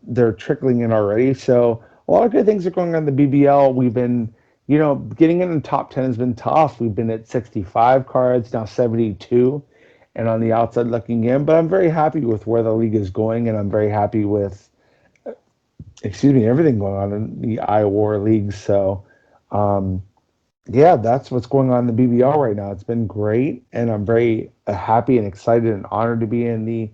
They're trickling in already. So a lot of good things are going on in the BBL. We've been, getting in the top 10 has been tough. We've been at 65 cards, now 72, and on the outside looking in. But I'm very happy with where the league is going, and I'm very happy with, everything going on in the IWAR league. So Yeah, that's what's going on in the BBL right now. It's been great, and I'm very happy and excited and honored to be in the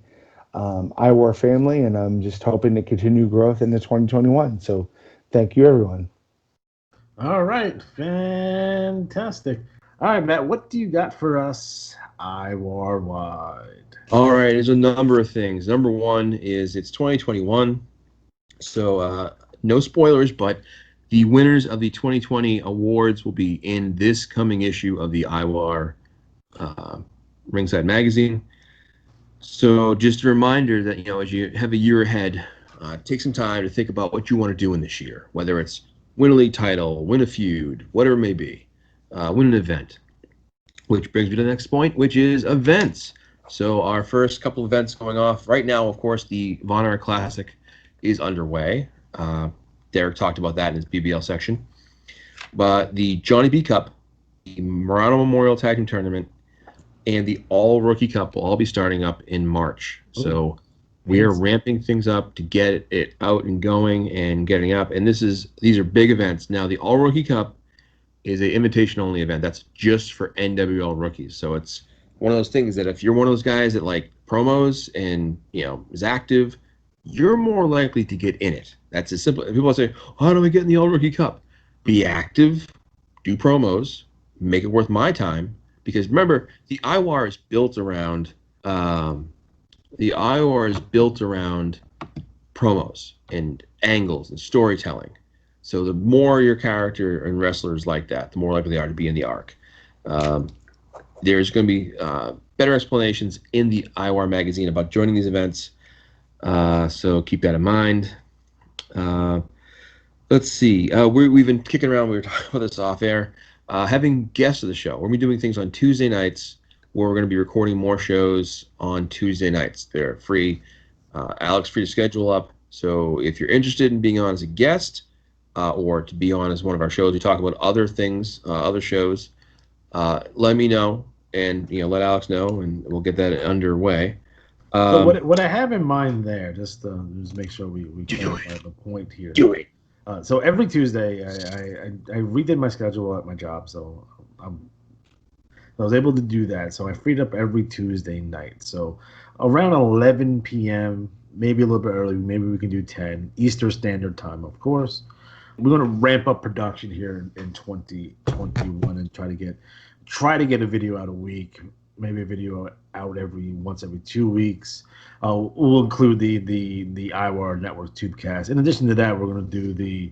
IWAR family, and I'm just hoping to continue growth into 2021. So, thank you, everyone. All right, fantastic. All right, Matt, what do you got for us IWAR wide? All right, there's a number of things. Number one is it's 2021, so no spoilers, but the winners of the 2020 awards will be in this coming issue of the IWAR Ringside Magazine. So just a reminder that, as you have a year ahead, take some time to think about what you want to do in this year, whether it's win a league title, win a feud, whatever it may be, win an event. Which brings me to the next point, which is events. So our first couple of events going off right now, of course, the Von Erich Classic is underway. Derek talked about that in his BBL section. But the Johnny B Cup, the Murano Memorial Tag Team Tournament, and the All Rookie Cup will all be starting up in March. So we are ramping things up to get it out and going and getting up. And these are big events. Now, the All Rookie Cup is an invitation only event. That's just for NWL rookies. So it's one of those things that if you're one of those guys that like promos and is active, you're more likely to get in it. That's as simple. People say, "How do I get in the All Rookie Cup?" Be active, do promos, make it worth my time. Because remember, the IWAR is built around promos and angles and storytelling. So the more your character and wrestlers like that, the more likely they are to be in the arc. There's going to be better explanations in the IWAR magazine about joining these events. So keep that in mind. Let's see. We've been kicking around. We were talking about this off air. Having guests of the show. We're going to be doing things on Tuesday nights where we're going to be recording more shows on Tuesday nights. They're free. Alex free to schedule up. So if you're interested in being on as a guest, or to be on as one of our shows, we talk about other things, other shows. Let me know, and let Alex know, and we'll get that underway. So what I have in mind there, just make sure we clarify the point here. Do it. So every Tuesday, I redid my schedule at my job, so I was able to do that. So I freed up every Tuesday night. So around 11 p.m., maybe a little bit early, maybe we can do 10 Eastern Standard Time, of course. We're going to ramp up production here in 2021 and try to get a video out a week, maybe a video out once every 2 weeks. We'll include the IWAR Network Tubecast. In addition to that, we're going to do the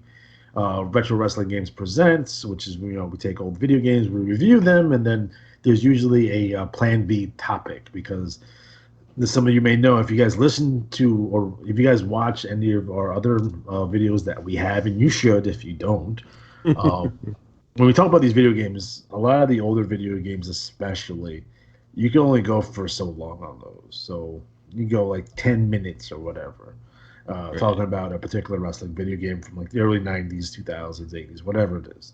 Retro Wrestling Games Presents, which is we take old video games, we review them, and then there's usually a Plan B topic because some of you may know if you guys listen to or if you guys watch any of our other videos that we have, and you should if you don't. When we talk about these video games, a lot of the older video games especially, you can only go for so long on those. So you go like 10 minutes or whatever, Right. talking about a particular wrestling video game from like the early 90s, 2000s, 80s, whatever it is.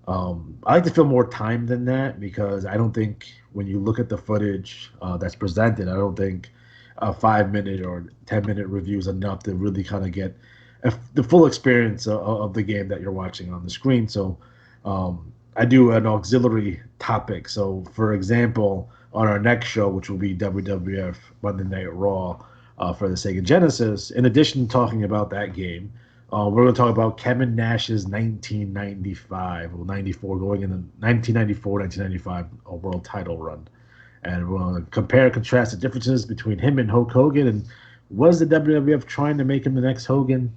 I like to fill more time than that because I don't think when you look at the footage that's presented, I don't think a 5-minute or 10-minute review is enough to really kind of get the full experience of the game that you're watching on the screen. So I do an auxiliary topic. So, for example, on our next show, which will be WWF Monday Night Raw for the Sega Genesis, in addition to talking about that game, we're going to talk about Kevin Nash's 1995 or 94, going in the 1994-1995 world title run. And we're going to compare and contrast the differences between him and Hulk Hogan. And was the WWF trying to make him the next Hogan?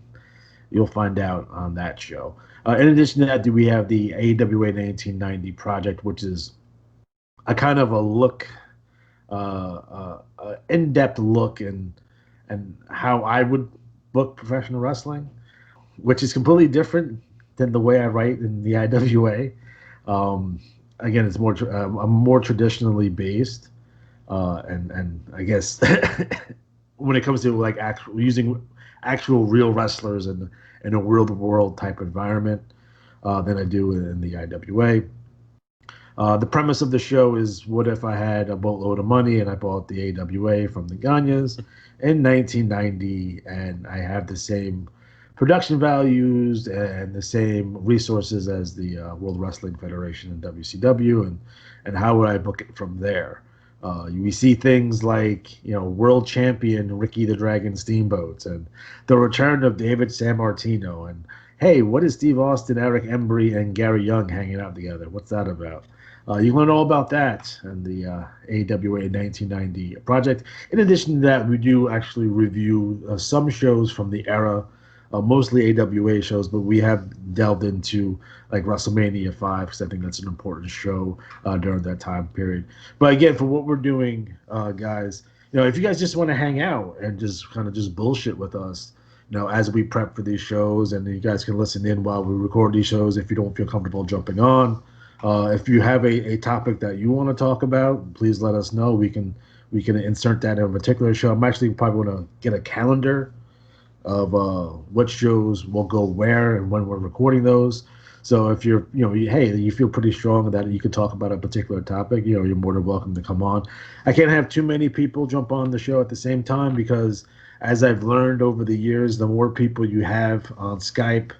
You'll find out on that show. In addition to that, we have the AWA 1990 project, which is a kind of a look, in-depth look and how I would book professional wrestling, which is completely different than the way I write in the IWA. Again, it's I'm more traditionally based, and I guess when it comes to like using actual real wrestlers in a world type environment than I do in the IWA. The premise of the show is, what if I had a boatload of money and I bought the AWA from the Ganyas in 1990, and I have the same production values and the same resources as the World Wrestling Federation and WCW, and how would I book it from there? We see things like world champion Ricky the Dragon Steamboat and the return of David Sammartino, and hey, what is Steve Austin, Eric Embry, and Gary Young hanging out together? What's that about? You learn all about that and the AWA 1990 project. In addition to that, we do actually review some shows from the era, mostly AWA shows, but we have delved into like WrestleMania 5 because I think that's an important show during that time period. But again, for what we're doing, guys, if you guys just want to hang out and just kind of just bullshit with us, as we prep for these shows, and you guys can listen in while we record these shows if you don't feel comfortable jumping on. If you have a topic that you want to talk about, please let us know. We can insert that in a particular show. I'm actually probably going to get a calendar of what shows will go where and when we're recording those. So if you're, hey, you feel pretty strong that you can talk about a particular topic, you're more than welcome to come on. I can't have too many people jump on the show at the same time because, as I've learned over the years, the more people you have on Skype,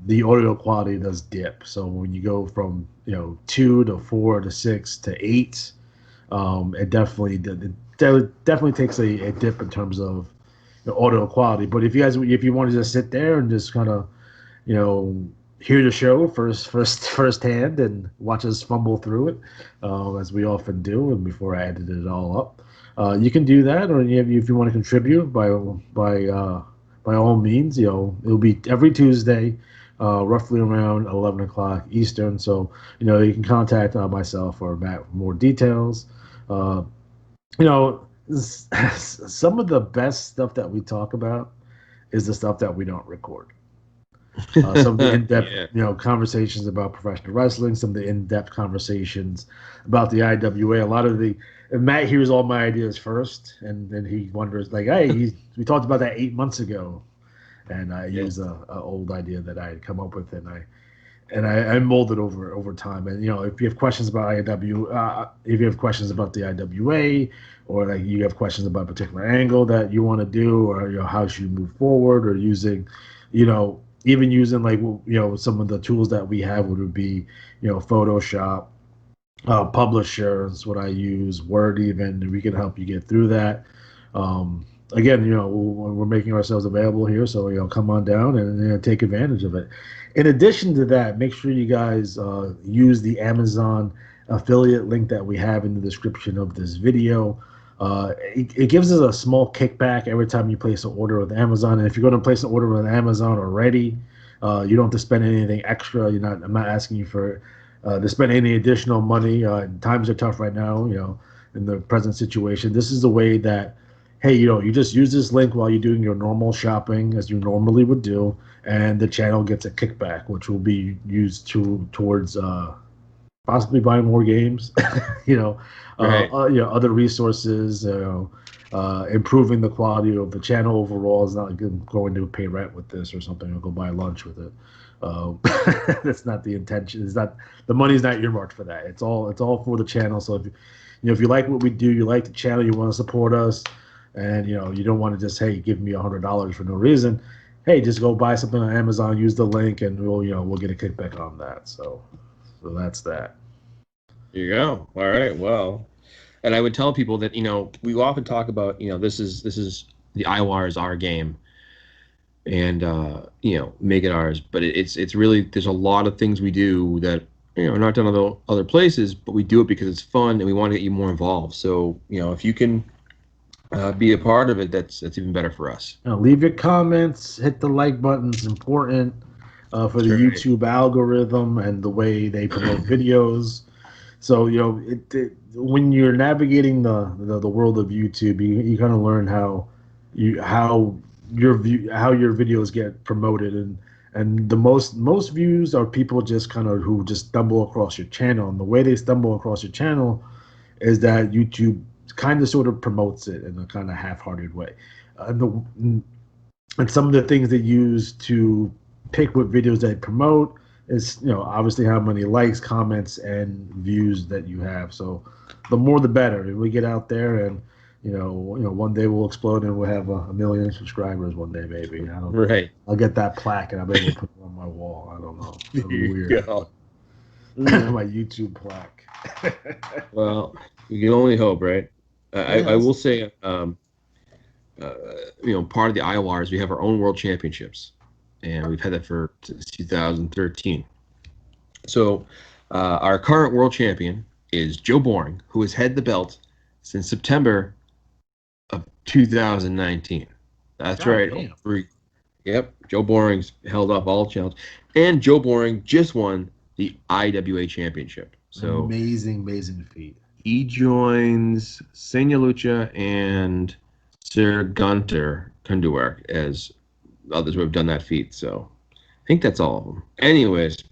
the audio quality does dip. So when you go from 2 to 4 to 6 to 8, it definitely takes a dip in terms of the audio quality. But if you want to just sit there and just kind of hear the show firsthand and watch us fumble through it, as we often do, and before I edited it all up, you can do that. Or if you want to contribute, by all means, it'll be every Tuesday. Roughly around 11 o'clock Eastern. So, you can contact myself or Matt for more details. Some of the best stuff that we talk about is the stuff that we don't record. Some of the in-depth, conversations about professional wrestling, some of the in-depth conversations about the IWA. A lot of Matt hears all my ideas first, and then he wonders, like, hey, we talked about that 8 months ago. And I use a old idea that I had come up with, and I molded over time. And if you have questions about if you have questions about the IWA, or like you have questions about a particular angle that you want to do, or how should you move forward, or using, even using like some of the tools that we have, would be Photoshop, Publisher is what I use, Word even. We can help you get through that. Again, we're making ourselves available here, so come on down and take advantage of it. In addition to that, make sure you guys use the Amazon affiliate link that we have in the description of this video. It gives us a small kickback every time you place an order with Amazon. And if you're going to place an order with Amazon already, you don't have to spend anything extra. I'm not asking you to spend any additional money. Times are tough right now, in the present situation. This is the way that, hey, you just use this link while you're doing your normal shopping as you normally would do, and the channel gets a kickback, which will be used towards possibly buying more games, Right. Other resources, improving the quality of the channel overall. Is not going to pay rent with this or something, or go buy lunch with it. That's not the intention. It's not, the money's not earmarked for that. It's all for the channel. So if you like what we do, you like the channel, you want to support us, and you don't want to just, hey, give me $100 for no reason. Hey, just go buy something on Amazon, use the link, and we'll get a kickback on that. So that's that. There you go. All right. Well, and I would tell people that we often talk about this is the IWAR is our game, and make it ours. But it's really, there's a lot of things we do that are not done other places, but we do it because it's fun and we want to get you more involved. So if you can be a part of it, that's even better for us. Leave your comments, hit the like button. It's important for the YouTube algorithm and the way they promote videos. So when you're navigating the world of YouTube, you kind of learn how your videos get promoted, and the most views are people just kind of who just stumble across your channel, and the way they stumble across your channel is that YouTube kind of sort of promotes it in a kind of half-hearted way, and some of the things they use to pick what videos they promote is obviously how many likes, comments, and views that you have. So the more the better. If we get out there and one day we'll explode and we'll have a million subscribers one day, maybe. I don't know. Right. I'll get that plaque and I'll be able to put it on my wall. I don't know. That'll be There you weird. go. My YouTube plaque. Well, you can only hope, right? I will say, part of the IWAR is we have our own world championships, and we've had that for 2013. So our current world champion is Joe Boring, who has had the belt since September of 2019. That's God right. damn. Yep, Joe Boring's held up all challenges, and Joe Boring just won the IWA championship. So amazing feat. he joins Senya Lucha and Sir Gunter Kunduwerk as others who have done that feat. So I think that's all of them. Anyways,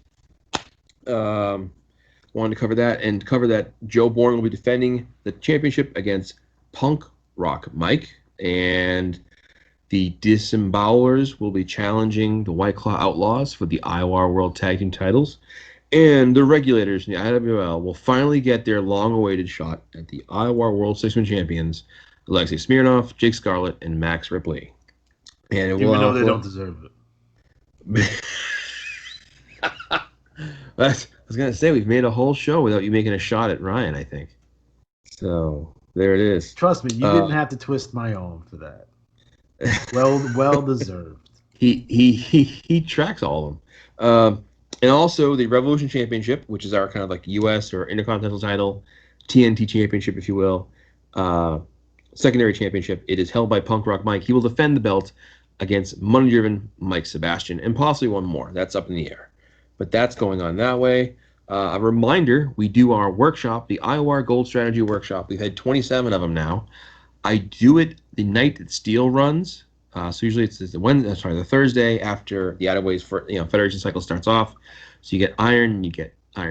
wanted to cover that and cover that Joe Bourne will be defending the championship against Punk Rock Mike, and the Disembowelers will be challenging the White Claw Outlaws for the IWAR World Tag Team titles. And the regulators in the IWL will finally get their long-awaited shot at the IWAR World Six-Man Champions, Alexei Smirnov, Jake Scarlett, and Max Ripley. And it Even will though they don't deserve it. I was going to say, we've made a whole show without you making a shot at Ryan, I think. So, there it is. Trust me, you didn't have to twist my arm for that. Well deserved. He tracks all of them. And also the Revolution Championship, which is our kind of like U.S. or Intercontinental title, TNT Championship, if you will, secondary championship. It is held by Punk Rock Mike. He will defend the belt against money-driven Mike Sebastian and possibly one more. That's up in the air. But that's going on that way. A reminder, we do our workshop, the IWAR Gold Strategy Workshop. We've had 27 of them now. I do it the night that Steel runs. So usually it's the Thursday after the IWA's Federation cycle starts off. So you get Iron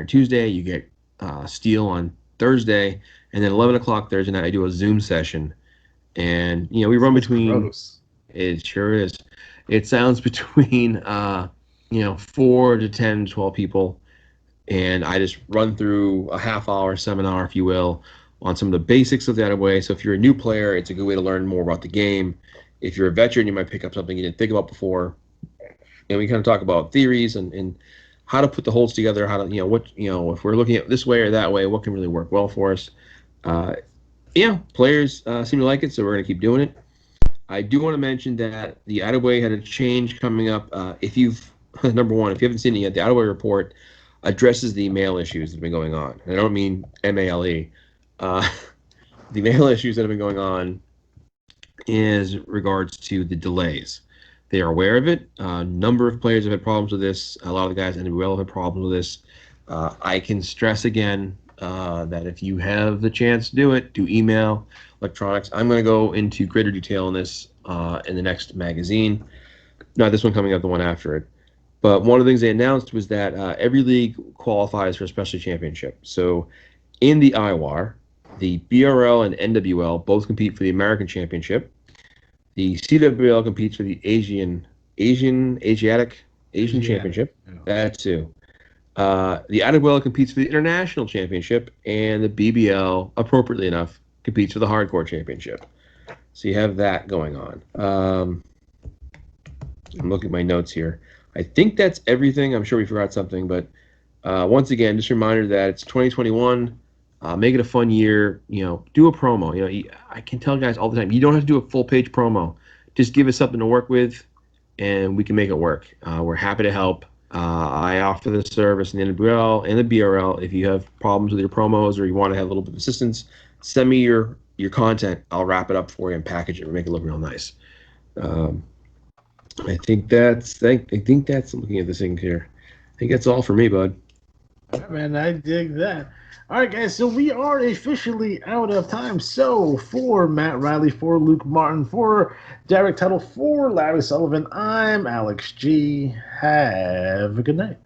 Tuesday, you get Steel on Thursday, and then 11 o'clock Thursday night I do a Zoom session, and we run between. Gross. It sure is. It sounds between 4 to 10, 12 people, and I just run through a half-hour seminar, if you will, on some of the basics of the IWA. So if you're a new player, it's a good way to learn more about the game. If you're a veteran, you might pick up something you didn't think about before. And we kind of talk about theories and how to put the holds together, how to, if we're looking at this way or that way, what can really work well for us. Players seem to like it, so we're going to keep doing it. I do want to mention that the IWA had a change coming up. Number one, if you haven't seen it yet, the IWA report addresses the mail issues that have been going on. And I don't mean MALE. The mail issues that have been going on is regards to the delays. They are aware of it. A number of players have had problems with this. A lot of the guys in the NWL have had problems with this. I can stress again that if you have the chance to do it, do email, electronics. I'm going to go into greater detail on this in the next magazine. Not this one coming up, the one after it. But one of the things they announced was that every league qualifies for a specialty championship. So in the IWAR, the BRL and NWL both compete for the American Championship. The CWL competes for the Asian Championship. Yeah. That too. The IWL competes for the International Championship, and the BBL, appropriately enough, competes for the Hardcore Championship. So you have that going on. I'm looking at my notes here. I think that's everything. I'm sure we forgot something, but once again, just a reminder that it's 2021. Make it a fun year. Do a promo. I can tell guys all the time, you don't have to do a full-page promo. Just give us something to work with, and we can make it work. We're happy to help. I offer the service in the NWL and the BRL. If you have problems with your promos or you want to have a little bit of assistance, send me your content. I'll wrap it up for you and package it and make it look real nice. I think that's looking at this thing here. I think that's all for me, bud. Yeah, man, I dig that. All right, guys, so we are officially out of time. So for Matt Riley, for Luke Martin, for Derek Tuttle, for Larry Sullivan, I'm Alex G. Have a good night.